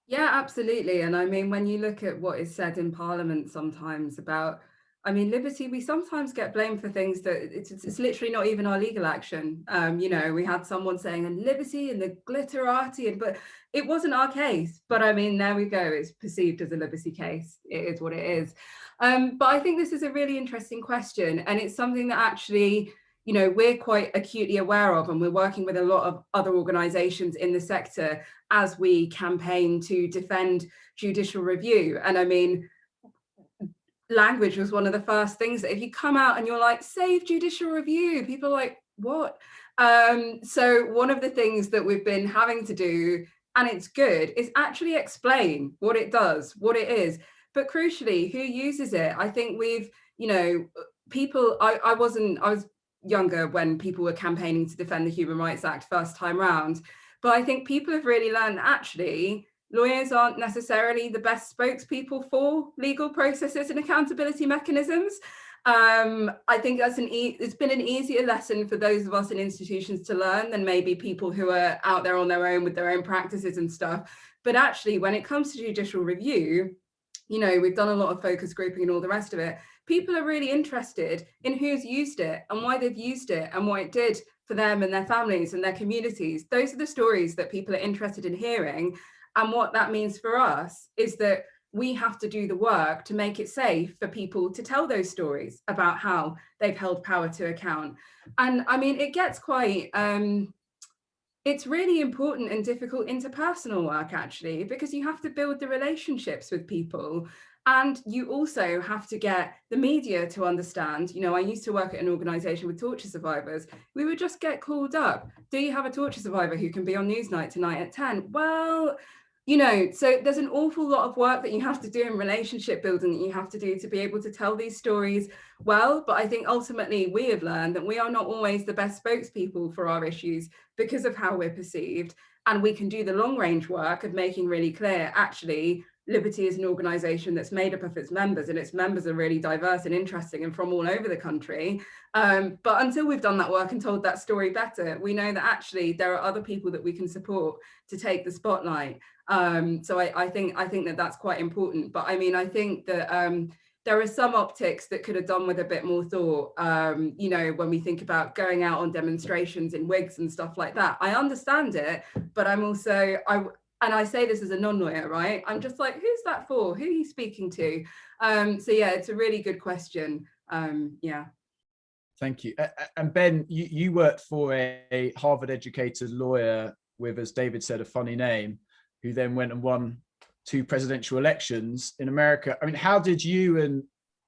Yeah, absolutely. And I mean, when you look at what is said in Parliament sometimes about, I mean, Liberty, we sometimes get blamed for things that it's literally not even our legal action. You know, we had someone saying, and Liberty and the glitterati, but it wasn't our case. But I mean, there we go. It's perceived as a Liberty case. It is what it is. But I think this is a really interesting question. And it's something that actually, you know, we're quite acutely aware of, and we're working with a lot of other organizations in the sector as we campaign to defend judicial review. And I mean, language was one of the first things that if you come out and you're like, save judicial review, people are like, what? So one of the things that we've been having to do, and it's good, is actually explain what it does, what it is, but crucially, who uses it. I think we've, you know, people, I was younger when people were campaigning to defend the Human Rights Act first time round, but I think people have really learned that actually lawyers aren't necessarily the best spokespeople for legal processes and accountability mechanisms. I think that's it's been an easier lesson for those of us in institutions to learn than maybe people who are out there on their own with their own practices and stuff. But actually, when it comes to judicial review, you know, we've done a lot of focus grouping and all the rest of it. People are really interested in who's used it and why they've used it and what it did for them and their families and their communities. Those are the stories that people are interested in hearing. And what that means for us is that we have to do the work to make it safe for people to tell those stories about how they've held power to account. And I mean, it gets quite, it's really important and difficult interpersonal work, actually, because you have to build the relationships with people. And you also have to get the media to understand. You know, I used to work at an organization with torture survivors. We would just get called up. Do you have a torture survivor who can be on Newsnight tonight at 10? Well, you know, so there's an awful lot of work that you have to do in relationship building that you have to do to be able to tell these stories well. But I think ultimately we have learned that we are not always the best spokespeople for our issues because of how we're perceived. And we can do the long range work of making really clear, actually, Liberty is an organisation that's made up of its members, and its members are really diverse and interesting and from all over the country. But until we've done that work and told that story better, we know that actually there are other people that we can support to take the spotlight. So I think that that's quite important. But I mean, I think that there are some optics that could have done with a bit more thought. You know, when we think about going out on demonstrations in wigs and stuff like that, I understand it, but I'm also, and I say this as a non-lawyer, right? I'm just like, who's that for? Who are you speaking to? So yeah, it's a really good question. Yeah. Thank you. And Ben, you worked for a Harvard-educated lawyer with, as David said, a funny name, who then went and won 2 presidential elections in America. I mean, how did you and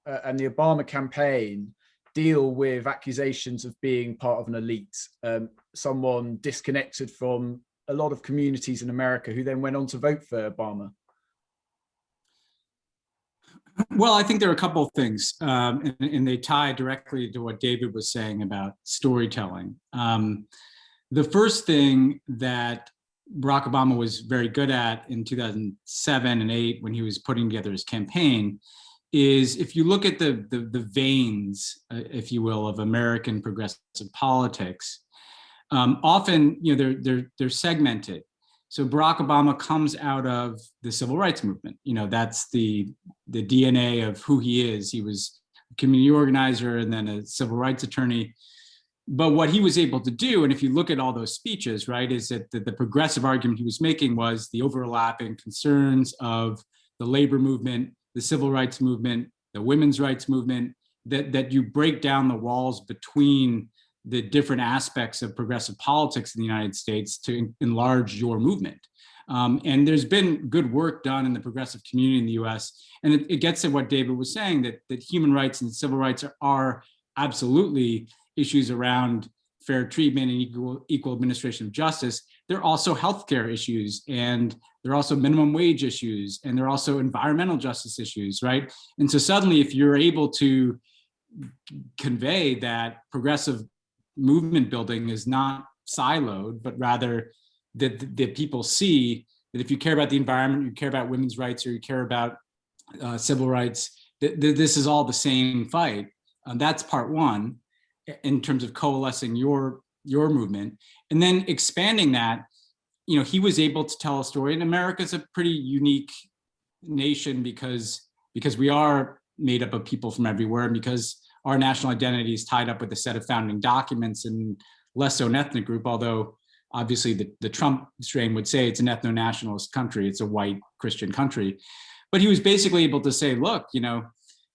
the Obama campaign deal with accusations of being part of an elite, someone disconnected from a lot of communities in America who then went on to vote for Obama? Well, I think there are a couple of things, and they tie directly to what David was saying about storytelling. The first thing that Barack Obama was very good at in 2007 and 8, when he was putting together his campaign, is if you look at the veins, if you will, of American progressive politics, often, you know, they're segmented. So Barack Obama comes out of the civil rights movement. You know, that's the DNA of who he is. He was a community organizer and then a civil rights attorney. But what he was able to do, and if you look at all those speeches, right, is that the progressive argument he was making was the overlapping concerns of the labor movement, the civil rights movement, the women's rights movement, that you break down the walls between the different aspects of progressive politics in the United States to enlarge your movement. And there's been good work done in the progressive community in the US. And it gets at what David was saying, that human rights and civil rights are absolutely issues around fair treatment and equal administration of justice. They're also healthcare issues, and they're also minimum wage issues, and they're also environmental justice issues, right? And so suddenly, if you're able to convey that progressive movement building is not siloed, but rather that people see that if you care about the environment, you care about women's rights, or you care about civil rights, that this is all the same fight. That's part one in terms of coalescing your movement. And then expanding that, you know, he was able to tell a story. And America's a pretty unique nation because we are made up of people from everywhere, and because our national identity is tied up with a set of founding documents and less so an ethnic group, although obviously the Trump strain would say it's an ethno-nationalist country, it's a white Christian country. But he was basically able to say, look, you know,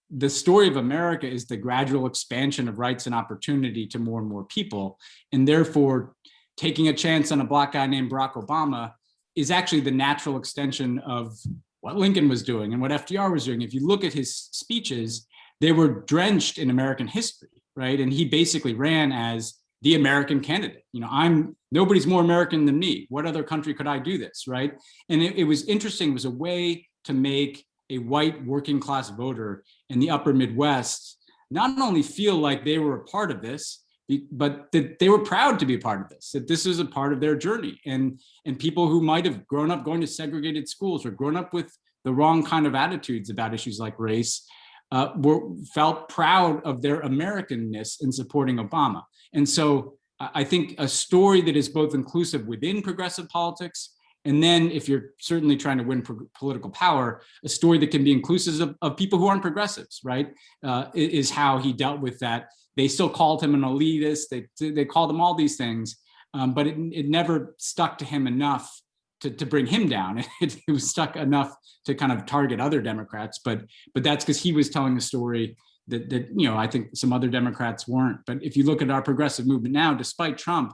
the story of America is the gradual expansion of rights and opportunity to more and more people. And therefore, taking a chance on a Black guy named Barack Obama is actually the natural extension of what Lincoln was doing and what FDR was doing. If you look at his speeches, they were drenched in American history, right? And he basically ran as the American candidate. You know, nobody's more American than me. What other country could I do this, right? And it was interesting. It was a way to make a white working class voter in the upper Midwest not only feel like they were a part of this, but that they were proud to be a part of this, that this is a part of their journey. And people who might have grown up going to segregated schools or grown up with the wrong kind of attitudes about issues like race felt proud of their Americanness in supporting Obama. And so I think a story that is both inclusive within progressive politics, and then if you're certainly trying to win political power, a story that can be inclusive of people who aren't progressives, right, is how he dealt with that. They still called him an elitist. They called him all these things, but it never stuck to him enough to bring him down. It was stuck enough to kind of target other Democrats, but that's because he was telling a story that you know, I think some other Democrats weren't. But if you look at our progressive movement now, despite Trump,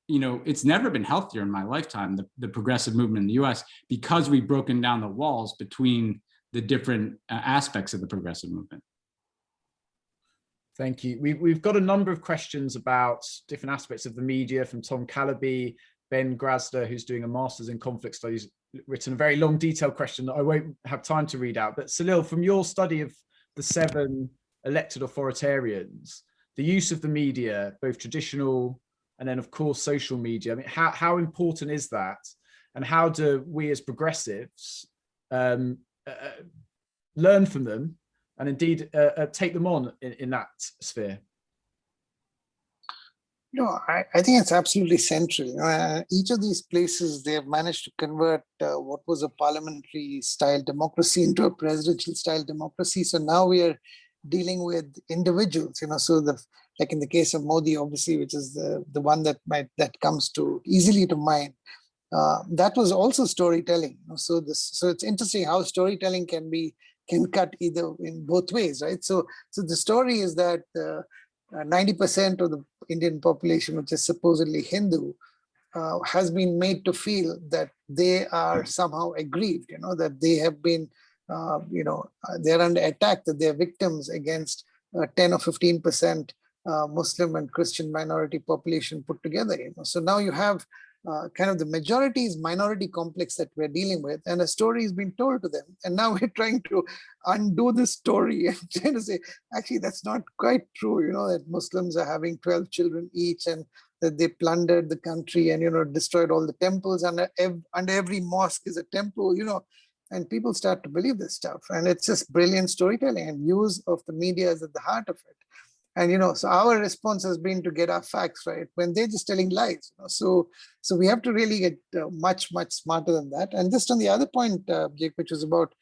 you know, it's never been healthier in my lifetime, the progressive movement in the US, because we've broken down the walls between the different aspects of the progressive movement. Thank you. We've got a number of questions about different aspects of the media from Tom Calaby, Ben Grasda, who's doing a master's in conflict studies, written a very long, detailed question that I won't have time to read out. But Salil, from your study of the 7 elected authoritarians, the use of the media, both traditional and then, of course, social media, I mean, how important is that? And how do we as progressives learn from them and indeed take them on in that sphere? No, I think it's absolutely central. Each of these places, they have managed to convert what was a parliamentary style democracy into a presidential style democracy. So now we are dealing with individuals, you know, so like in the case of Modi, obviously, which is the one that comes to easily to mind. That was also storytelling. You know, so it's interesting how storytelling can cut either in both ways, right? So the story is that 90% of the Indian population, which is supposedly Hindu, has been made to feel that they are somehow aggrieved, you know, that they have been, they're under attack, that they're victims against 10 or 15% Muslim and Christian minority population put together. You know? So now you have kind of the majority's minority complex that we're dealing with, and a story is being told to them. And now we're trying to undo this story and trying to say, actually, that's not quite true, you know, that Muslims are having 12 children each and that they plundered the country and, you know, destroyed all the temples. Under every mosque is a temple, you know, and people start to believe this stuff. And it's just brilliant storytelling, and use of the media is at the heart of it. And, you know, so our response has been to get our facts right when they're just telling lies. You know? So we have to really get much, much smarter than that. And just on the other point, Jake, which was about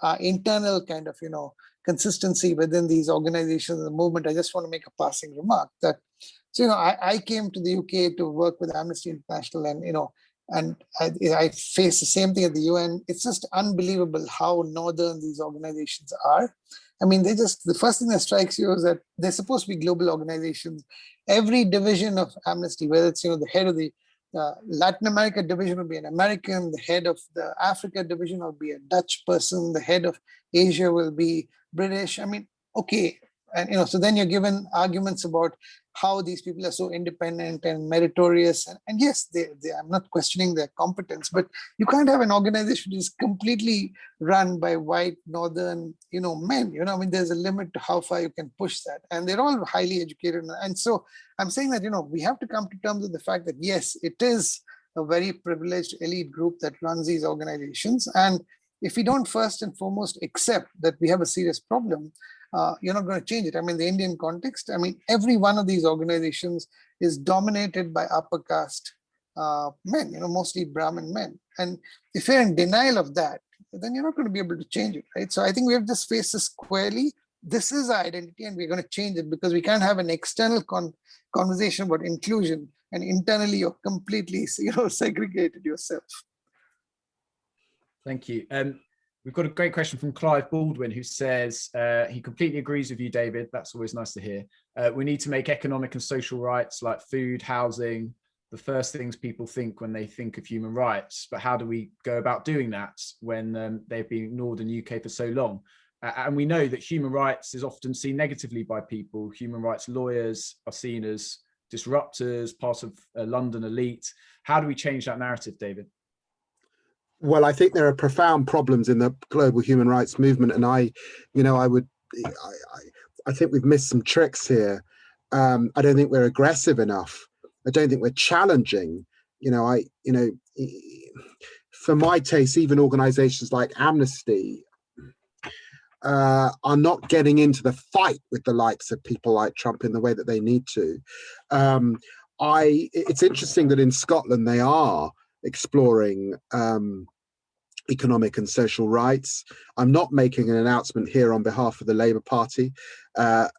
our internal kind of, you know, consistency within these organizations and the movement, I just want to make a passing remark that, so, you know, I came to the UK to work with Amnesty International, and, you know, and I face the same thing at the UN. It's just unbelievable how northern these organizations are. I mean, the first thing that strikes you is that they're supposed to be global organizations. Every division of Amnesty, whether it's, you know, the head of the Latin America division will be an American, the head of the Africa division will be a Dutch person, the head of Asia will be British. I mean, okay, And so then you're given arguments about how these people are so independent and meritorious. And yes, I'm not questioning their competence, but you can't have an organization which is completely run by white northern, men. I mean, there's a limit to how far you can push that. And they're all highly educated. And so I'm saying that, we have to come to terms with the fact that, yes, it is a very privileged elite group that runs these organizations. And if we don't first and foremost accept that we have a serious problem, you're not going to change it. I mean, the Indian context, every one of these organizations is dominated by upper caste men, mostly Brahmin men. And if you're in denial of that, then you're not going to be able to change it, right? So I think we have to face this squarely. This is our identity, and we're going to change it, because we can't have an external conversation about inclusion and internally you're completely, segregated yourself. Thank you. We've got a great question from Clive Baldwin, who says he completely agrees with you, David. That's always nice to hear. We need to make economic and social rights like food, housing, the first things people think when they think of human rights. But how do we go about doing that when they've been ignored in the UK for so long? And we know that human rights is often seen negatively by people. Human rights lawyers are seen as disruptors, part of a London elite. How do we change that narrative, David? Well, I think there are profound problems in the global human rights movement, and I think we've missed some tricks here. I don't think we're aggressive enough. I don't think we're challenging. For my taste, even organizations like Amnesty are not getting into the fight with the likes of people like Trump in the way that they need to. It's interesting that in Scotland they are exploring economic and social rights. I'm not making an announcement here on behalf of the Labour Party. I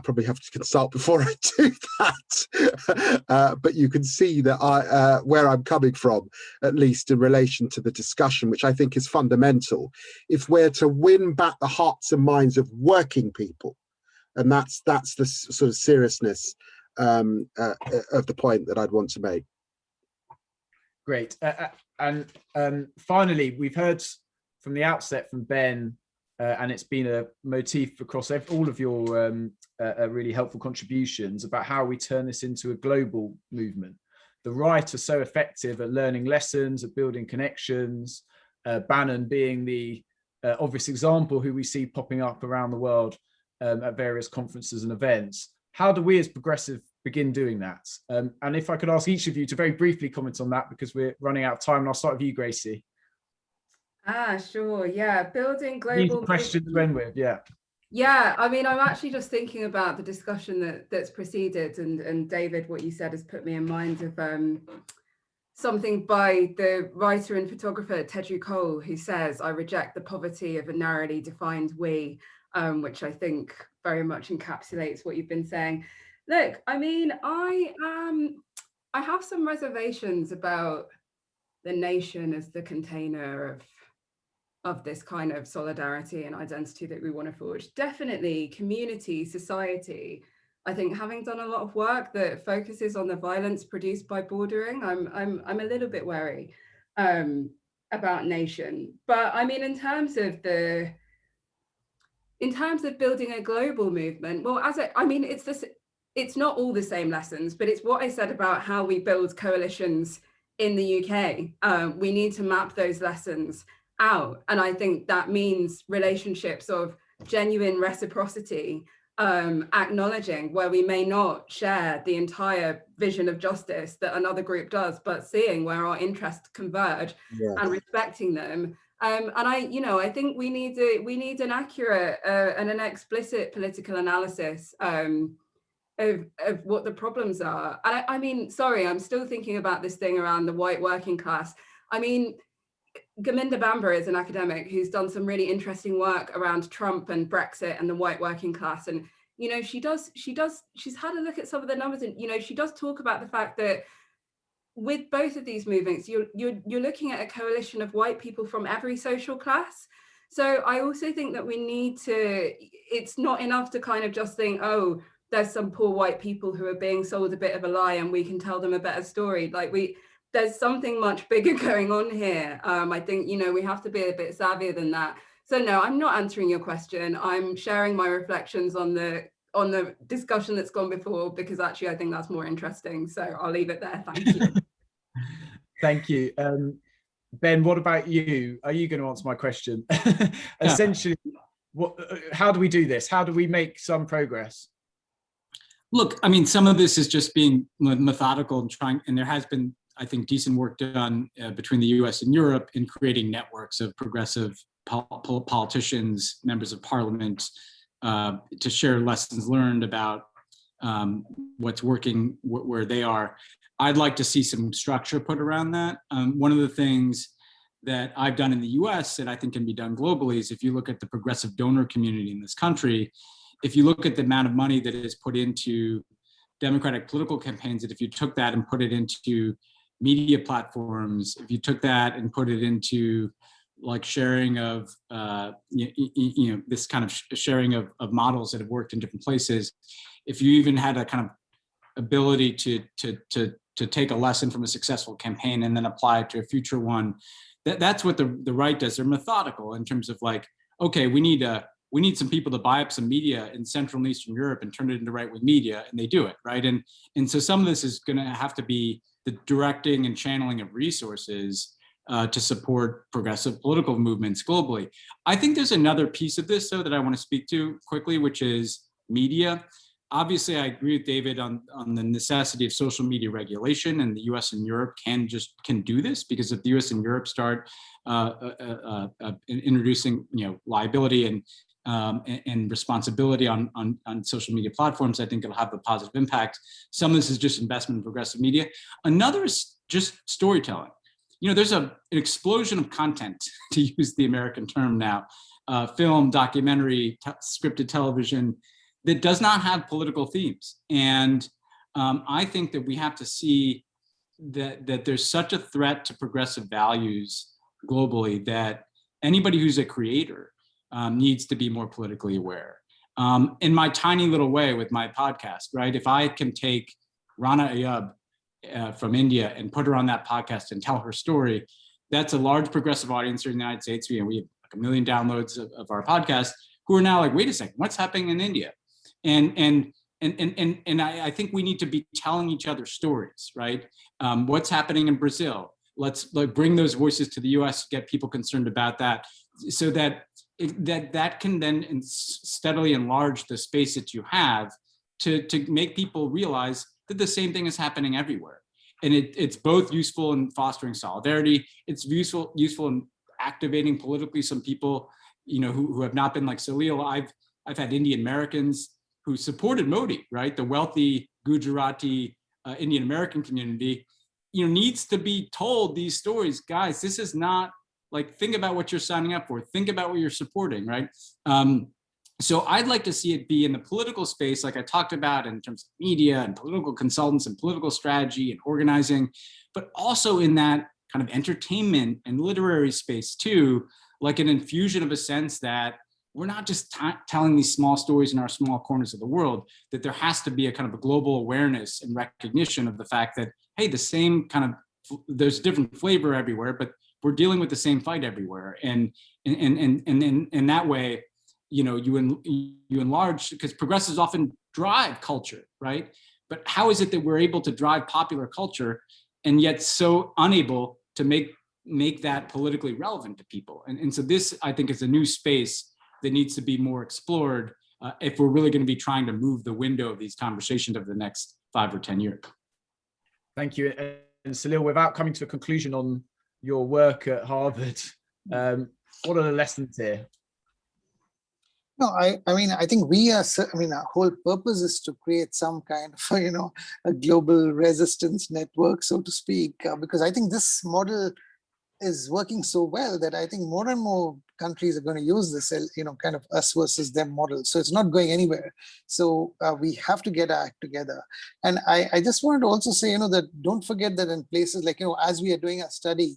probably have to consult before I do that. But you can see that where I'm coming from, at least in relation to the discussion, which I think is fundamental. If we're to win back the hearts and minds of working people, and that's the sort of seriousness of the point that I'd want to make. Great. And finally, we've heard from the outset from Ben, and it's been a motif across all of your really helpful contributions about how we turn this into a global movement. The right are so effective at learning lessons, at building connections, Bannon being the obvious example who we see popping up around the world at various conferences and events. How do we as progressive begin doing that? And if I could ask each of you to very briefly comment on that, because we're running out of time, and I'll start with you, Gracie. Sure. Yeah, building global questions to end with. Yeah, I mean, I'm actually just thinking about the discussion that's preceded, and David, what you said has put me in mind of something by the writer and photographer Teju Cole, who says, "I reject the poverty of a narrowly defined we," which I think very much encapsulates what you've been saying. Look, I mean, I have some reservations about the nation as the container of this kind of solidarity and identity that we want to forge. Definitely community, society. I think having done a lot of work that focuses on the violence produced by bordering, I'm a little bit wary about nation. But I mean, in terms of building a global movement, well, it's not all the same lessons, but it's what I said about how we build coalitions in the UK. We need to map those lessons out. And I think that means relationships of genuine reciprocity, acknowledging where we may not share the entire vision of justice that another group does, but seeing where our interests converge and respecting them. And I think we need an accurate and an explicit political analysis of what the problems are. And I mean, sorry, I'm still thinking about this thing around the white working class. I mean, Gaminda Bamba is an academic who's done some really interesting work around Trump and Brexit and the white working class. And, she's had a look at some of the numbers, and, she does talk about the fact that with both of these movements, you're looking at a coalition of white people from every social class. So I also think that it's not enough to kind of just think, oh, there's some poor white people who are being sold a bit of a lie and we can tell them a better story. There's something much bigger going on here. I think, we have to be a bit savvier than that. So no, I'm not answering your question. I'm sharing my reflections on the discussion that's gone before, because actually I think that's more interesting. So I'll leave it there. Thank you. Thank you. Ben, what about you? Are you going to answer my question? Essentially, how do we do this? How do we make some progress? Look, I mean, some of this is just being methodical and trying, and there has been, I think, decent work done between the US and Europe in creating networks of progressive politicians, members of parliament, to share lessons learned about what's working where they are. I'd like to see some structure put around that. One of the things that I've done in the US that I think can be done globally is, if you look at the progressive donor community in this country, if you look at the amount of money that is put into democratic political campaigns, that if you took that and put it into media platforms, if you took that and put it into like sharing of, this kind of sharing of models that have worked in different places, if you even had a kind of ability to take a lesson from a successful campaign and then apply it to a future one, that's what the right does. They're methodical in terms of like, okay, we need some people to buy up some media in Central and Eastern Europe and turn it into right-wing media, and they do it, right? And so some of this is going to have to be the directing and channeling of resources to support progressive political movements globally. I think there's another piece of this, though, that I want to speak to quickly, which is media. Obviously, I agree with David on the necessity of social media regulation, and the US and Europe can do this, because if the US and Europe start introducing liability and responsibility on social media platforms, I think it'll have a positive impact. Some of this is just investment in progressive media. Another is just storytelling. There's an explosion of content, to use the American term now, film, documentary, scripted television, that does not have political themes. And I think that we have to see that there's such a threat to progressive values globally that anybody who's a creator needs to be more politically aware. In my tiny little way with my podcast, right? If I can take Rana Ayub from India and put her on that podcast and tell her story, that's a large progressive audience here in the United States. We have like 1 million downloads of our podcast, who are now like, wait a second, what's happening in India? And I think we need to be telling each other stories, right? What's happening in Brazil? Let's bring those voices to the US, get people concerned about that, so that that can then steadily enlarge the space that you have to make people realize that the same thing is happening everywhere. And it's both useful in fostering solidarity. It's useful in activating politically some people, who have not been like Salil. I've had Indian Americans who supported Modi, right? The wealthy Gujarati Indian American community, needs to be told these stories. Guys, this is not like, think about what you're signing up for. Think about what you're supporting, right? So I'd like to see it be in the political space, like I talked about, in terms of media and political consultants and political strategy and organizing, but also in that kind of entertainment and literary space too, like an infusion of a sense that we're not just telling these small stories in our small corners of the world, that there has to be a kind of a global awareness and recognition of the fact that, hey, the same kind of, there's different flavor everywhere, but we're dealing with the same fight everywhere. And in that way, you enlarge, because progressives often drive culture, right? But how is it that we're able to drive popular culture and yet so unable to make that politically relevant to people? And so this, I think, is a new space that needs to be more explored if we're really going to be trying to move the window of these conversations over the next 5 or 10 years. Thank you. And Salil, without coming to a conclusion on your work at Harvard, what are the lessons here? No, I mean, I think our whole purpose is to create some kind of, a global resistance network, so to speak, because I think this model is working so well that I think more and more countries are going to use this, kind of us versus them model. So it's not going anywhere. So we have to get our act together. And I just wanted to also say, that don't forget that in places like, as we are doing a study,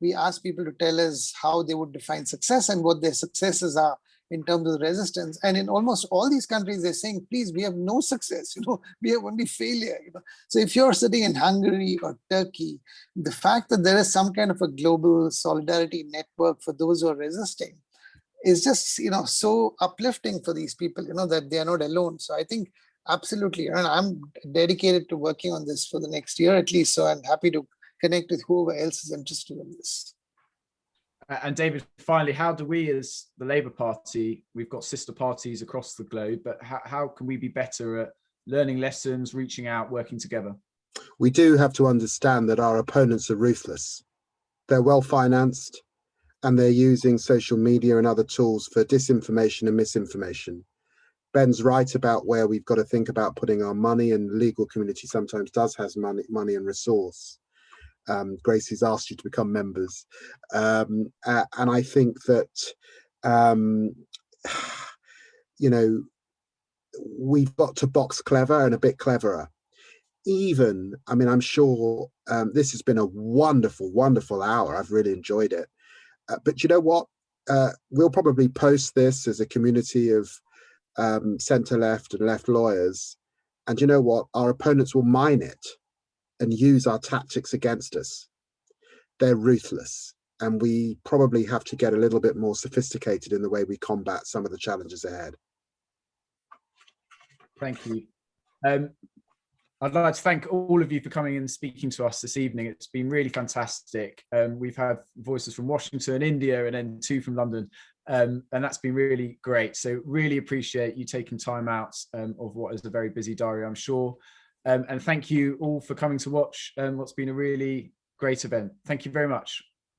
we ask people to tell us how they would define success and what their successes are in terms of resistance. And in almost all these countries, they're saying, please, we have no success, we have only failure. So if you're sitting in Hungary or Turkey, the fact that there is some kind of a global solidarity network for those who are resisting is just, so uplifting for these people, that they are not alone. So I think absolutely, and I'm dedicated to working on this for the next year at least. So I'm happy to connect with whoever else is interested in this. And David, finally, how do we as the Labour Party, we've got sister parties across the globe, but how can we be better at learning lessons, reaching out, working together? We do have to understand that our opponents are ruthless. They're well financed and they're using social media and other tools for disinformation and misinformation. Ben's right about where we've got to think about putting our money, and the legal community sometimes does has money and resource. Gracie's asked you to become members. And I think that, we've got to box clever and a bit cleverer. I'm sure this has been a wonderful, wonderful hour. I've really enjoyed it. But you know what? We'll probably post this as a community of centre-left and left lawyers. And you know what? Our opponents will mine it and use our tactics against us. They're ruthless, and we probably have to get a little bit more sophisticated in the way we combat some of the challenges ahead. Thank you. I'd like to thank all of you for coming and speaking to us this evening. It's been really fantastic. We've had voices from Washington, India, and then 2 from London. And that's been really great. So really appreciate you taking time out of what is a very busy diary, I'm sure. And thank you all for coming to watch what's been a really great event. Thank you very much.